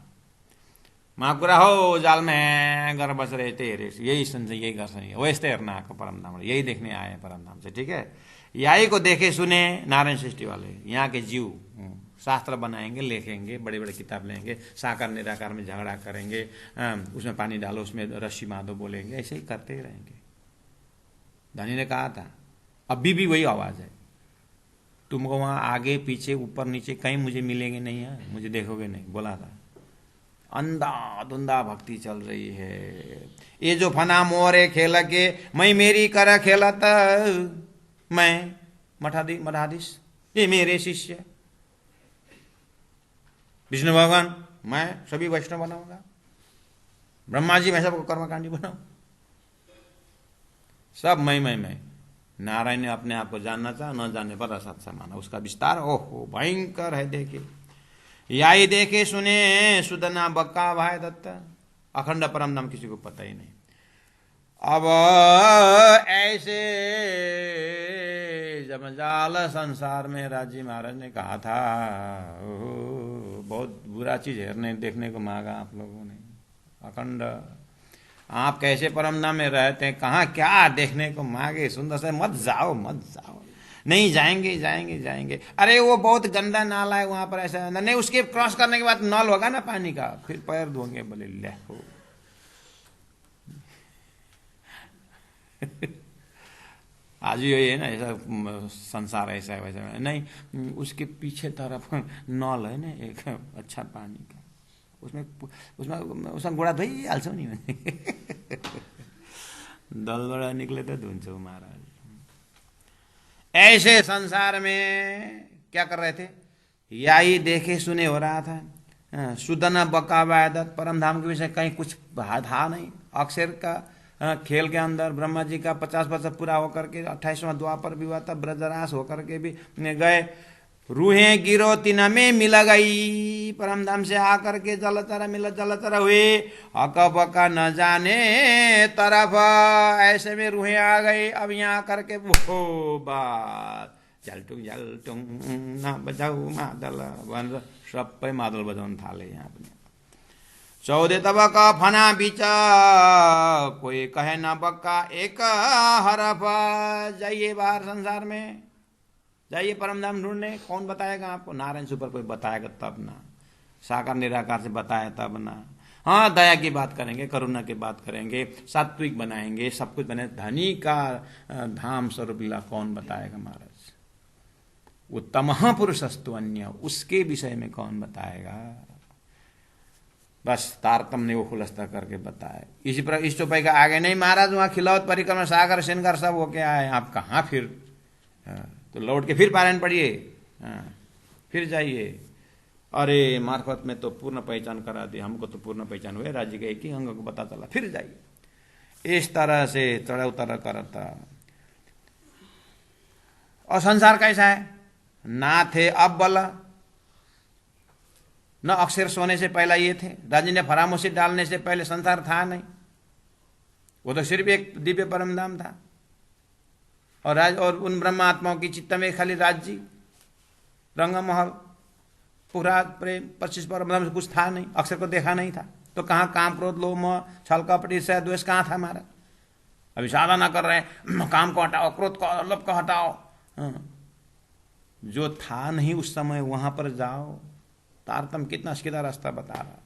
माकुरा हो जाल में घर बस रहे तेरे, यही संजय यही घर संजय वैसे तैरना का परम धाम, यही देखने आए परम धाम से। ठीक है, याई को देखे सुने नारायण सृष्टि वाले, यहाँ के जीव शास्त्र बनाएंगे, लिखेंगे, बड़े बड़े किताब लेंगे, साकार निराकार में झगड़ा करेंगे, उसमें पानी डालो उसमें रस्सी माधो बोलेंगे, ऐसे ही करते ही रहेंगे। धनी ने कहा था अभी भी वही आवाज है, तुमको वहां आगे पीछे ऊपर नीचे कहीं मुझे मिलेंगे नहीं है, मुझे देखोगे नहीं, बोला था। अंधा धुंधा भक्ति चल रही है। ये जो फना मोरे खेल के मैं मेरी कर खेलत, मैं मठाधीश, ये मेरे शिष्य विष्णु भगवान, मैं सभी वैष्णव बनाऊंगा, ब्रह्मा जी मैं सबको कर्मकांडी बनाऊं, सब मैं। नारायण ने अपने आप को जानना चाहा, न जानने पर असत माना। उसका विस्तार ओहो भयंकर है। देखे याई देखे सुने सुदना बक्का भाई दत्त, अखंड परम नाम किसी को पता ही नहीं। अब ऐसे जमजाल संसार में राजी महाराज ने कहा था, बहुत बुरा चीज है देखने को मांगा आप लोगों ने। अखंड आप कैसे परम नाम में रहते हैं, कहाँ क्या देखने को मांगे। सुंदर से मत जाओ नहीं, जाएंगे। अरे वो बहुत गंदा नाला है वहां पर, ऐसा नहीं, उसके क्रॉस करने के बाद नल होगा ना पानी का, फिर पैर धोंगे। बोले ले हो आज भी यही है ना, ऐसा संसार ऐसा है वैसा नहीं। उसके पीछे तरफ नल है ना एक अच्छा पानी का, उसमें गोड़ा धोई हाल्छ नि दलबाट निकले तो धुन्छौ महाराज। ऐसे संसार में क्या कर रहे थे, याई देखे सुने हो रहा था। सुदन बकावादत, परम धाम के विषय कहीं कुछ था नहीं। अक्षर का खेल के अंदर ब्रह्मा जी का 50 वर्ष पूरा होकर के 28वां द्वापर भी हुआ था, ब्रजरास होकर के भी गए। रूहें गिरो तीन में मिल गई, परम धाम से आकर के जलचर हुए, हक बका न जाने तरफ। ऐसे में रूहें आ गई। अब यहाँ करके वो बात जलटुङ ना बजाऊ मादल भनेर सबै मादल बजाउन थाले। यहाँ पनि 14 तबक फना बीच, कोई कहे न बक्का एक हरफ। जाइए बाहर संसार में, जाइए परम धाम ढूंढने। कौन बताएगा आपको, नारायण से ऊपर कोई बताएगा तब ना, साकार निराकार से बताया तब ना। हाँ दया की बात करेंगे, करुणा की बात करेंगे, सात्विक बनाएंगे, सब कुछ बने। धनी का धाम स्वरूप लीला कौन बताएगा महाराज। उत्तम पुरुषस्तु अन्य, उसके विषय में कौन बताएगा। बस तारतम ने वो खुलस्ता करके बताया। इसी पर इस चौपाई का आगे नहीं महाराज, वहां खिलावत परिक्रमा सागर सेनगर सब होके आए, आप कहाँ फिर तो लौट के फिर पारायण पढ़िए, फिर जाइए। अरे मार्फत में तो पूर्ण पहचान करा दी, हमको तो पूर्ण पहचान हुए, राज्य के एक ही अंग को पता चला, फिर जाइए। इस तरह से चढ़ा उतर करता। और संसार कैसा है, ना थे अब बल, न अक्षर सोने से पहला ये थे। राजी ने फरामोशी डालने से पहले संसार था नहीं, वो तो सिर्फ एक दिव्य परम धाम था। और उन ब्रह्म आत्माओं की चित्त में खाली राज्य, रंगमहल, पूरा प्रेम 25 परम से कुछ था नहीं। अक्षर को देखा नहीं था, तो कहाँ काम क्रोध लोभ मोह छल कपट ईर्ष्या द्वेष कहाँ था हमारा। अभी साधना कर रहे हैं, काम को हटाओ, क्रोध को लोभ को हटाओ। जो था नहीं उस समय वहां पर जाओ। तारतम कितना सीधा रास्ता बता रहा।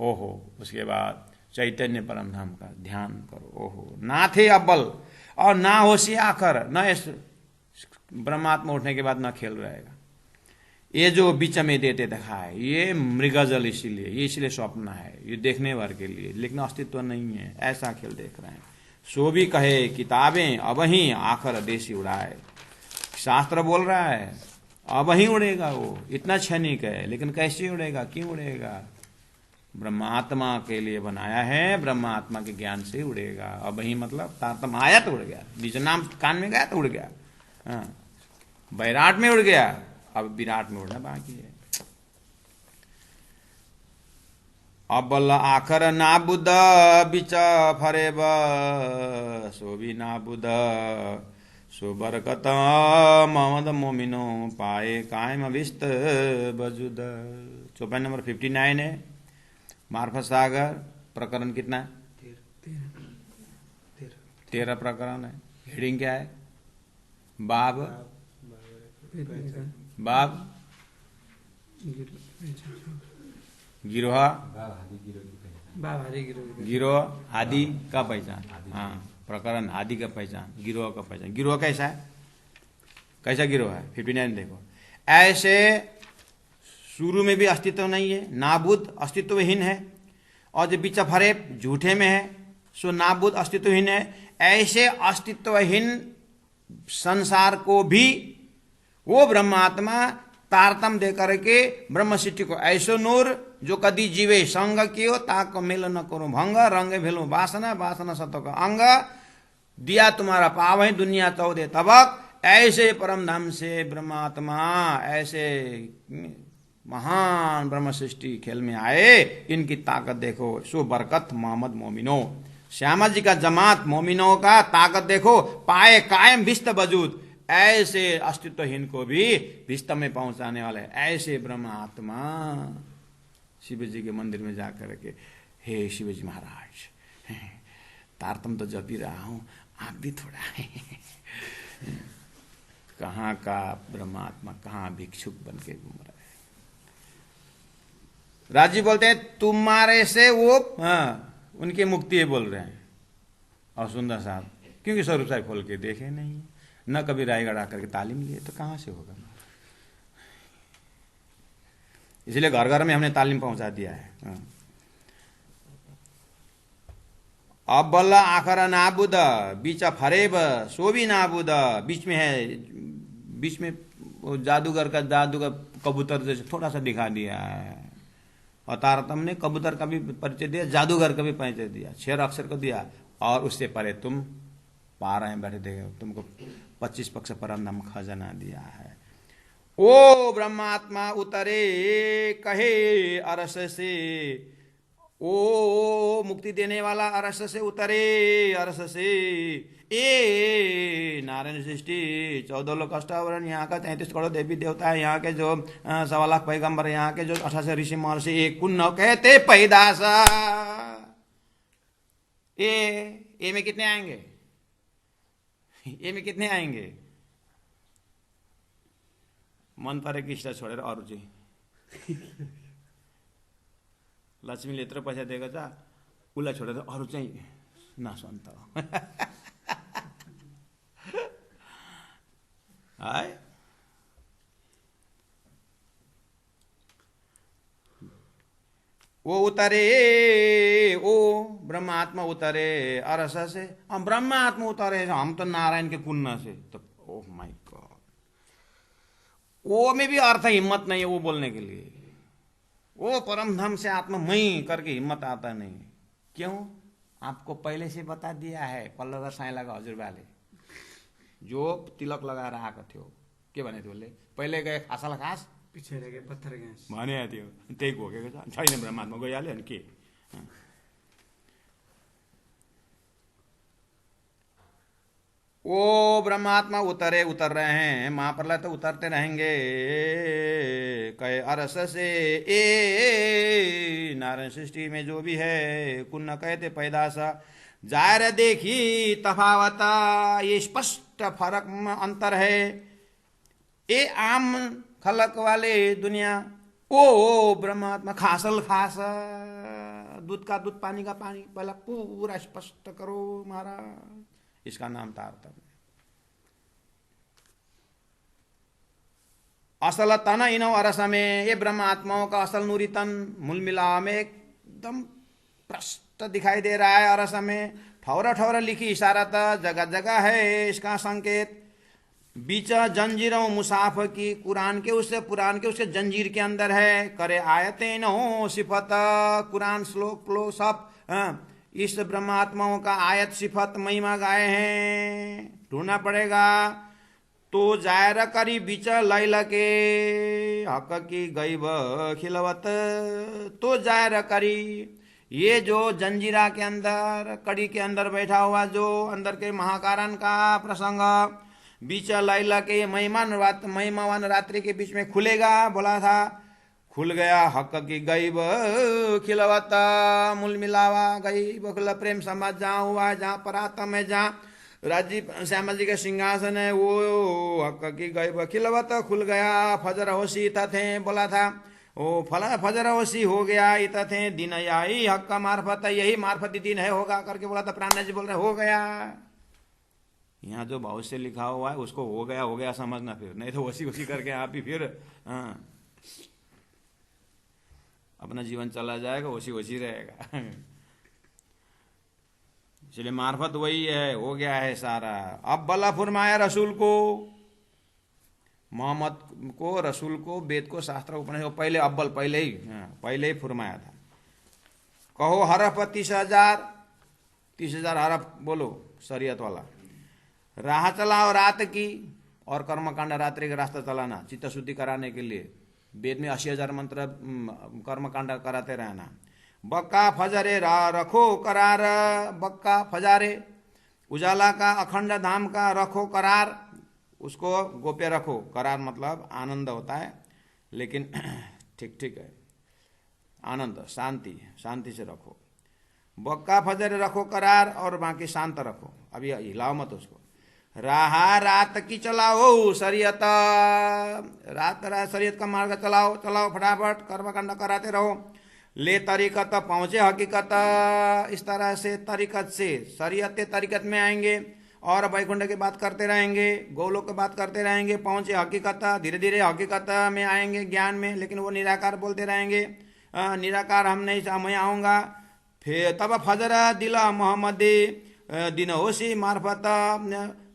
ओहो, उसके बाद चैतन्य परम धाम का ध्यान करो। ओहो, ना थे अव्वल और ना होशी आखर, न इस ब्रह्मात्मा उठने के बाद ना खेल रहेगा। ये जो बीच में देते देखा है, ये मृगजल, इसीलिए ये इसलिए स्वप्न है, ये देखने भर के लिए, लेकिन अस्तित्व नहीं है। ऐसा खेल देख रहे हैं। सो भी कहे किताबें अब ही आखर देशी उड़ाए। शास्त्र बोल रहा है अब ही उड़ेगा वो, इतना क्षणिक है, लेकिन कैसे उड़ेगा, क्यों उड़ेगा। ब्रह्मात्मा के लिए बनाया है, ब्रह्मात्मा के ज्ञान से उड़ेगा। अब ही मतलब तारतम आया तो उड़ गया, निज नाम कान में गया तो उड़ गया, बैराट में उड़ गया, अब विराट में उड़ना बाकी है। अबल आखर ना बुध बिच फरेब, सो भी ना बुध सो बरकत मोहम्मद मोमिनो पाए कायम विस्त बजुद। चौपाई नंबर 59 है। मार्फत सागर प्रकरण कितना, 13 प्रकरण है। हेडिंग क्या है, बाब गिरोह, गिरोह आदि का पहचान। हाँ, प्रकरण आदि का पहचान, गिरोह का पहचान। गिरोह कैसा है, कैसा गिरोह है, 59 देखो। ऐसे शुरू में भी अस्तित्व नहीं है, नाबूद अस्तित्वहीन है, और जो बीच फरेब झूठे में है सो नाबूद अस्तित्वहीन है। ऐसे अस्तित्वहीन संसार को भी वो ब्रह्मात्मा तारतम दे करके ब्रह्म सृष्टि को ऐसो नूर जो कदी जीवे संग कियो ताक मेल न करो भंग रंग भेलो वासना वासना सतो का अंग दिया तुम्हारा पाव है दुनिया चौदह तबक। ऐसे परम धाम से ब्रह्मात्मा ऐसे महान ब्रह्म सृष्टि खेल में आए, इनकी ताकत देखो। सो बरकत मोहम्मद मोमिनो, श्यामा जी का जमात मोमिनों का ताकत देखो। पाए कायम विस्त वजूद, ऐसे अस्तित्वहीन को भी विस्त में पहुंचाने वाले ऐसे ब्रह्मात्मा शिव जी के मंदिर में जाकर के, हे शिव जी महाराज तारतम तो जप ही रहा हूं, आप भी थोड़ा कहाँ का ब्रह्मात्मा, कहाँ भिक्षुक बन के घूम रहा है। राजी बोलते हैं तुम्हारे से वो उनकी मुक्ति बोल रहे हैं। और सुंदर साहब क्योंकि स्वरूप साहब खोल के देखे नहीं, न कभी रायगढ़ आकर के तालीम लिए, तो कहां से होगा। इसलिए घर घर में हमने तालीम पहुंचा दिया है। अब बल्ला आखरा नाबुद बीच फरेब सो भी नाबुद, बीच में है, बीच में वो जादूगर का कबूतर जैसे थोड़ा सा दिखा दिया है। और तारतम ने कबूतर का भी परिचय दिया, जादूगर का भी परिचय दिया, 6 अक्षर को दिया। और उससे परे तुम पा रहे हैं बैठे देखे, तुमको 25 पक्ष परम धाम खजाना दिया है। ओ ब्रह्मात्मा उतरे कहे अरस से, ओ मुक्ति देने वाला अरस से उतरे, अरस से ए नारायण सृष्टि 14 लोक अष्टावरण, यहाँ का 33 करोड़ देवी देवता है, यहाँ के जो 1.25 लाख पैगंबर, यहाँ के जो 88 ऋषि महर्षि, एक कुन्न कहते पैदासा। ए में कितने आएंगे, ए में कितने आएंगे। मन परे कृष्ण छोडेर अरू चाहिँ लक्ष्मीले यत्रो पैसा दिएको छ, उसलाई छोडेर अरू चाहिँ नासन्त है। वो उतरे, ओ ब्रह्मात्मा उतरे अरस से, हम ब्रह्मात्मा उतरे, हम तो नारायण के कुन्न से। तो ओह माय गॉड, वो में भी अर्थ हिम्मत नहीं है वो बोलने के लिए। वो परम धाम से आत्मा मई करके हिम्मत आता नहीं। क्यों? आपको पहले से बता दिया है पल्लो र साइलाको हजुरबाले, जो तिलक लगाएर आएको थियो, के भने थियो, पहिले गए खासाला खास पछाडि गए पत्थर घाँस भने थियो, त्यही घोकेको छ। छैन ब्रह्मात्मा गइहाल्यो अनि के। ओ ब्रह्मात्मा उतरे, उतर रहे हैं, महाप्रलय तो उतरते रहेंगे। कहे अरस से ए नारायण सृष्टि में जो भी है, कुन्न कहते पैदासा, जायर देखी तफावता, ये स्पष्ट फर्क अंतर है। ए आम खलक वाले दुनिया, ओ ब्रह्मात्मा खासल खास, दूध का दूध पानी का पानी, पहला पूरा स्पष्ट करो महाराज। इसका नाम तारतम। असल तन इनो अरस में, ये ब्रह्म आत्माओं का असल नूरी तन मूल मिलाव में एकदम प्रष्ट दिखाई दे रहा है। अरस में ठौरा ठौरा लिखी इशारत जगह जगह है इसका संकेत। बीच जंजीरों मुसाफ की, कुरान के उससे पुराण के उसके जंजीर के अंदर है। करे आयतें न हो सिफत, कुरान श्लोक प्लो सब इस ब्रह्मात्माओं का आयत सिफत महिमा गाए हैं। ढूंढना पड़ेगा। तो जायर करी बीच लैल के, हक की गईब खिलवत, तो जायर करी, ये जो जंजीरा के अंदर, कड़ी के अंदर बैठा हुआ जो अंदर के महाकारण का प्रसंग, बीच लैल के महिमावान रात्रि के बीच में खुलेगा, बोला था, खुल गया। हक की गईब खिलवता, मूल मिलावा गईब खुला, प्रेम समाज जहाँ हुआ, जहाँ परात्म है, जहाँ राजीव श्यामा जी का सिंहासन है, वो हक की गईब खिलवता खुल गया। फजर होशी थे, बोला था, ओ फला फजर होशी हो गया, इत थे दिन आई हक का मार्फत, यही मार्फत दिन है होगा करके बोला था। प्राणा जी बोल रहे हो गया। यहाँ जो भविष्य लिखा हुआ है उसको हो गया समझना, फिर नहीं तो वसी करके आप भी फिर अपना जीवन चला जाएगा, वैसी वैसी रहेगा। इसलिए मार्फत वही है, हो गया है सारा। अब बला फुरमाया रसूल को, मोहम्मद को, रसूल को, वेद को, शास्त्र उपनिषद को पहले अव्वल पहले ही फुरमाया था। कहो हरफ 30,000 हरफ बोलो शरीयत वाला। राह चलाओ रात की, और कर्मकांड रात्रि का रास्ता चलाना चित्त शुद्धि कराने के लिए। वेद में 80,000 मंत्र कर्मकांड कराते रहना। बक्का फजरे रखो करार, बक्का फजारे उजाला का अखंड धाम का रखो करार, उसको गोप्य रखो। करार मतलब आनंद होता है, लेकिन ठीक ठीक है, आनंद शांति से रखो। बक्का फजरे रखो करार, और बाकी शांत रखो, अभी हिलाओ मत उसको। राह रात की चलाओ शरीयत, रात शरीयत का मार्ग चलाओ फटाफट, कर्मकांड कराते रहो। ले तरीकत पहुँचे हकीकत, इस तरह से तरीकत से शरीयत तरीकत में आएंगे और वैकुंठ की बात करते रहेंगे, गोलोक की बात करते रहेंगे। पहुँचे हकीकत, धीरे धीरे हकीकत में आएंगे, ज्ञान में। लेकिन वो निराकार बोलते रहेंगे, निराकार हम नहीं, मैं आऊँगा। फिर तब फजर दिला मोहम्मदी दिन होशी मार्फत,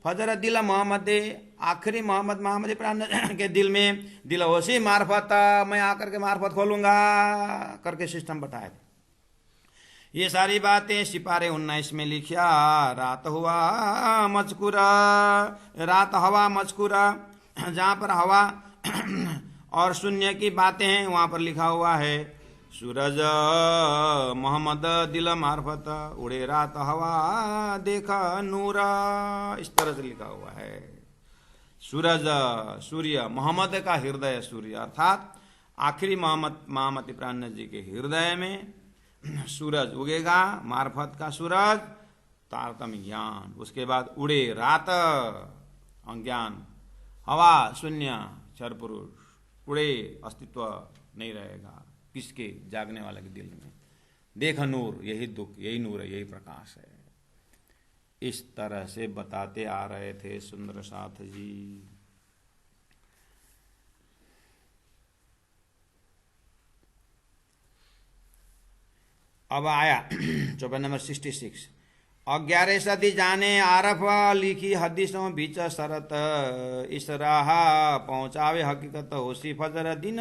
फजर दिला मोहम्मदी, आखिरी मोहम्मदी प्राण के दिल में दिल होशी मार्फत, मैं आकर के मार्फत खोलूंगा करके सिस्टम बताया। ये सारी बातें सिपारे 19 में लिखा। रात हुआ मजकूरा, रात हवा मजकूरा, जहाँ पर हवा और शून्य की बातें हैं वहाँ पर लिखा हुआ है सूरज मोहम्मद दिल मार्फत, उड़े रात हवा देखा नूरा, इस तरह से लिखा हुआ है। सूरज सूर्य, मोहम्मद का हृदय सूर्य, अर्थात आखिरी मोहम्मद प्राण जी के हृदय में सूरज उगेगा, मार्फत का सूरज, तारतम्य ज्ञान। उसके बाद उड़े रात अज्ञान, हवा शून्य, क्षर पुरुष, उड़े अस्तित्व नहीं रहेगा किसके, जागने वाले के दिल में। देख नूर, यही दुख, यही नूर है, यही प्रकाश है। इस तरह से बताते आ रहे थे सुंदर साथ जी। अब आया चौपाई नंबर 66। 11 सदी जाने आरफ, लिखी हदीसों बीच शरत, इस राह पहुंचावे हकीकत, होशी फजर दिन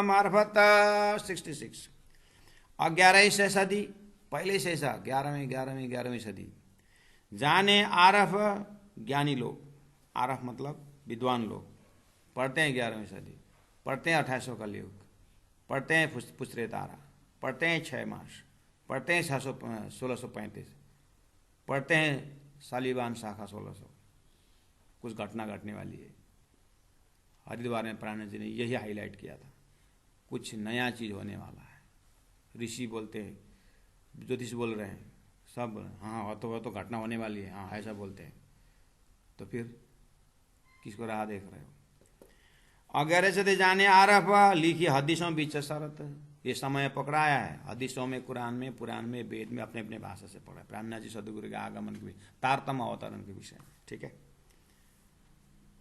मार्फत। 66। 11वीं सदी, पहले से ऐसा 11वीं सदी। जाने आरफ, ज्ञानी लोग, आरफ मतलब विद्वान लोग, पढ़ते हैं 11वीं सदी, पढ़ते हैं 2800 का युग, पढ़ते हैं पुष्रे तारा, पढ़ते हैं 6 मास, पढ़ते हैं 1635, पढ़ते हैं सालिबान शाखा 1600। कुछ घटना घटने वाली है। हरिद्वार में प्राण जी ने यही हाईलाइट किया था, कुछ नया चीज होने वाला है। ऋषि बोलते हैं, ज्योतिष बोल रहे हैं, सब हाँ तो घटना होने वाली है, हाँ ऐसा बोलते हैं। तो फिर किसको राह देख रहे हो। 11 से जाने आरफ, लिखी हदीसों बीच शरत, ये समय पकड़ाया है हदीसों में, कुरान में, पुराण में, वेद में, अपने अपने भाषा से पढ़ा है। प्राणनाथ जी सदगुरु के आगमन के तारतम्य अवतरण के विषय में, ठीक है।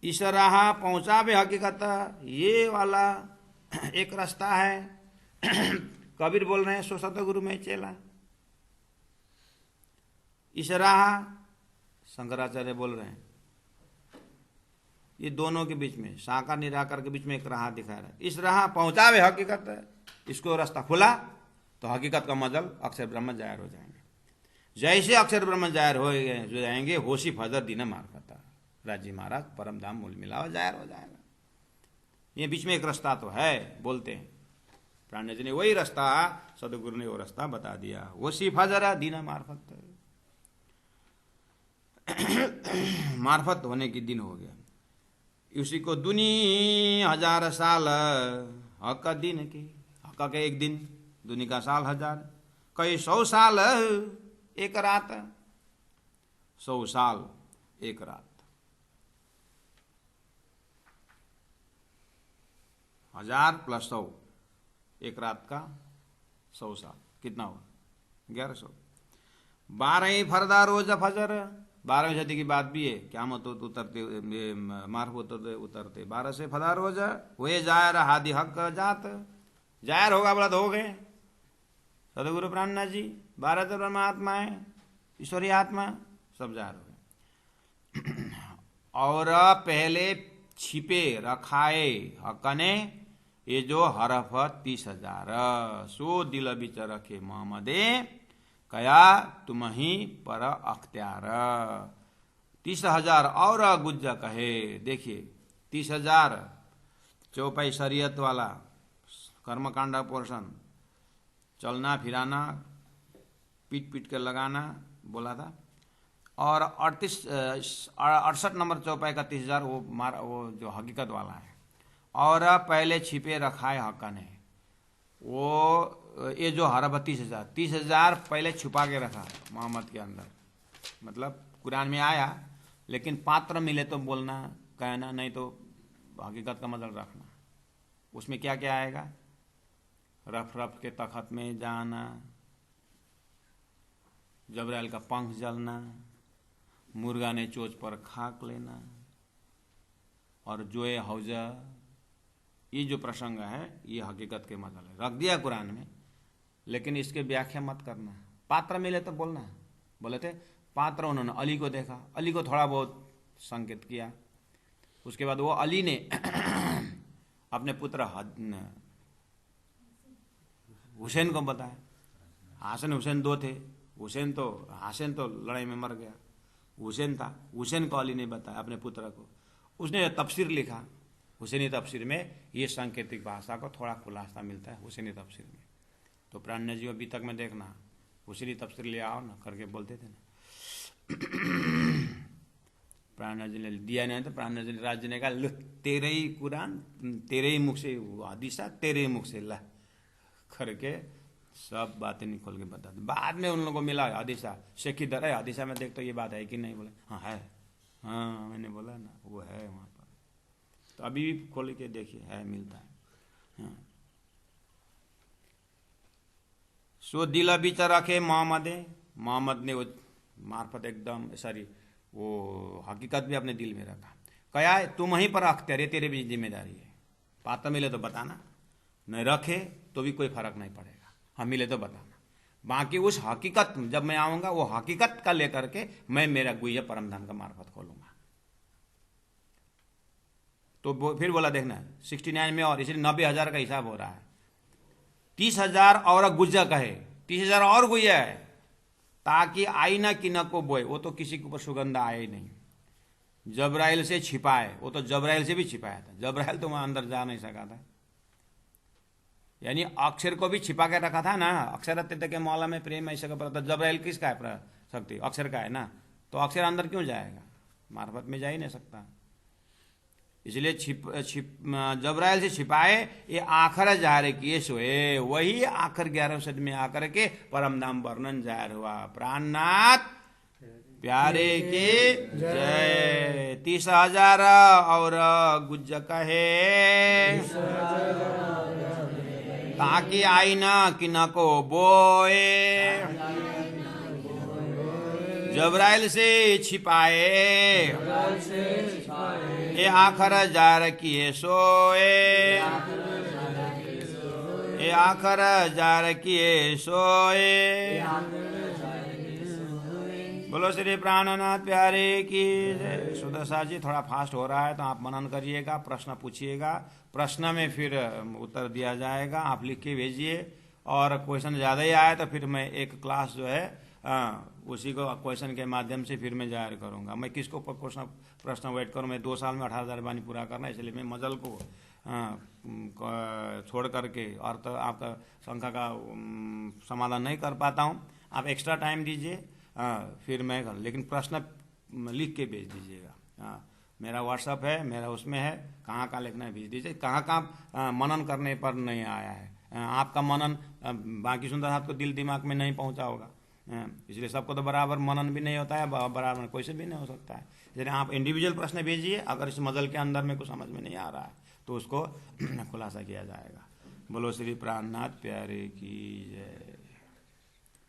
इस राह पहुंचावे हकीकत, ये वाला एक रास्ता है। कबीर बोल रहे हैं सो सतगुरु में चेला। इस राह शंकराचार्य बोल रहे हैं, ये दोनों के बीच में, साकार निराकार के बीच में एक राह दिखा रहा है। इस राह पहुंचावे हकीकत, इसको रास्ता खुला तो हकीकत का मजल अक्षर ब्रह्म जाहिर हो जाएंगे। जैसे अक्षर ब्रह्म जाहिर हो जाएंगे, होशी फजर दिन मार्फत, राजी महाराज परम धाम मूल मिलावा जाहिर हो जाएगा। ये बीच में एक रास्ता तो है बोलते हैं। प्राण जी ने वही रास्ता, सदगुरु ने वो रास्ता बता दिया, होशी फजर दिन मार्फत। मार्फत होने के दिन हो गया। उसी को दुनी 1000 साल, हक दिन के, हक के एक दिन, दुनी का साल 1000, कई 100 साल एक रात, 100 साल एक रात, 1000 + 100, एक रात का 100 साल, कितना हुआ 1100। 12 फरदा रोज फजर, 12वीं सदी की बात भी है। क्या मत उतरते मार्फ उतरते 12 से फदा रोज, हुए जायर हादी हक जात, जाहिर होगा बोला तो हो गए। सदगुरु प्राणनाथ जी 12 परमात्मा है, ईश्वरीय आत्मा, सब जाहिर हो गए। और पहले छिपे रखाए हकने ये जो हरफ 30,000 सो दिल बिच रखे मोहम्मदे कया तुम ही पर अख्तियार। 30,000 और गुज्जा कहे। देखिए 30,000 चौपाई शरीयत वाला कर्मकांड पोर्शन, चलना फिराना, पीट पीट कर लगाना बोला था। और 68 नंबर चौपाई का 30,000 वो जो हकीकत वाला है। और पहले छिपे रखाए हकन है, वो ये जो हरफ 30,000 पहले छुपा के रखा मोहम्मद के अंदर, मतलब कुरान में आया लेकिन पात्र मिले तो बोलना कहना, नहीं तो हकीकत का मतलब रखना। उसमें क्या क्या आएगा? रफ रफ के तखत में जाना, जबराइल का पंख जलना, मुर्गा ने चोच पर खाक लेना, और जोए हौजा, ये जो प्रसंग है ये हकीकत के मतलब है। रख दिया कुरान में, लेकिन इसके व्याख्या मत करना। पात्र मिले तो बोलना। बोले थे पात्र, उन्होंने अली को देखा, अली को थोड़ा बहुत संकेत किया। उसके बाद वो अली ने अपने पुत्र हुसैन को बताया। हसन हुसैन दो थे, हुसैन तो लड़ाई में मर गया, हुसैन था, हुसैन को अली ने बताया अपने पुत्र को। उसने तफसीर लिखा, हुसैनी तफसीर में ये सांकेतिक भाषा को थोड़ा खुलासा मिलता है हुसैनी तफसीर में। तो प्राणनाथ जी अभी तक में देखना, हुसैनी तफसीर ले आओ ना करके बोलते थे ना। प्राणनाथ जी ने दिया नहीं तो प्राणनाथ जी राज्य ने कहा तेरे ही कुरान, तेरे ही मुख से हदीसा, तेरे ही मुख से ला करके सब बातें निकल के बता दी। बाद में उन लोगों को मिला हदीसा, शेखी दर है हदीसा में देख तो ये बात है कि नहीं? बोले हाँ है, हाँ मैंने बोला ना वो है वहाँ पर। तो अभी भी खोल के देखिए, है, मिलता है। हाँ। सो दिल बीच रखे मोहम्मद ने वो मार्फत एकदम सॉरी वो हकीकत भी अपने दिल में रखा। कया तुम ही पर अख्तियार, ये तेरे भी जिम्मेदारी है। पात्र मिले तो बताना, नहीं रखे तो भी कोई फर्क नहीं पड़ेगा, हाँ मिले तो बताना। बाकी उस हकीकत जब मैं आऊंगा वो हकीकत का लेकर के मैं मेरा गुह्य परमधाम का मार्फत खोलूंगा। तो फिर बोला देखना 69 में, और इसलिए 90,000 का हिसाब हो रहा है। 30,000 और गुज्जा कहे, 30,000 और गुह्या है, ताकि आई ना कि न को बोए, वो तो किसी के ऊपर सुगंध आए ही नहीं। जबराइल से छिपाए, वो तो जबराइल से भी छिपाया था, जबराइल तो वहां अंदर जा नहीं सका था। यानी अक्षर को भी छिपा के रखा था ना, अक्षर अत्यंत के मौला में प्रेम ऐसा का पता। जबराइल किसका है? शक्ति अक्षर का है ना, तो अक्षर अंदर क्यों जाएगा? मार्फत में जा ही नहीं सकता। इसलिए जबराइल से छिपाए ये आखर जाहिर किए सोए, वही आखिर 11 सद में आकर के परमधाम वर्णन जाहिर हुआ। प्राणनाथ प्यारे के जय। 30,000 और गुज्ज कहे, ताकि आई न कि न को बोए, जबराइल से छिपाए ये आखर जार किए सोए, ये आखर जार किए सोए। बोलो श्री प्राणनाथ प्यारे की जय। सुदर्शा जी थोड़ा फास्ट हो रहा है तो आप मनन करिएगा, प्रश्न पूछिएगा, प्रश्न में फिर उत्तर दिया जाएगा। आप लिख के भेजिए, और क्वेश्चन ज़्यादा ही आए तो फिर मैं एक क्लास जो है उसी को क्वेश्चन के माध्यम से फिर मैं जाहिर करूंगा। मैं किसको प्रश्न वेट करूं? मैं 2 साल में 18,000 बानी पूरा करना है, इसलिए मैं मजल को छोड़ करके और तो आपका शंका का समाधान नहीं कर पाता हूं। आप एक्स्ट्रा टाइम दीजिए, फिर मैं कर, लेकिन प्रश्न लिख के भेज दीजिएगा। मेरा व्हाट्सअप है, मेरा उसमें है, कहाँ कहाँ लिखना है भेज दीजिए। कहाँ कहाँ मनन करने पर नहीं आया है, आपका मनन बाकी सुंदर हाथ को दिल दिमाग में नहीं पहुंचा होगा, इसलिए सबको तो बराबर मनन भी नहीं होता है, बराबर क्वेश्चन भी नहीं हो सकता है। इसलिए आप इंडिविजुअल प्रश्न भेजिए, अगर इस मजल के अंदर में कुछ समझ में नहीं आ रहा है तो उसको खुलासा किया जाएगा। बोलो श्री प्राणनाथ प्यारे की जय।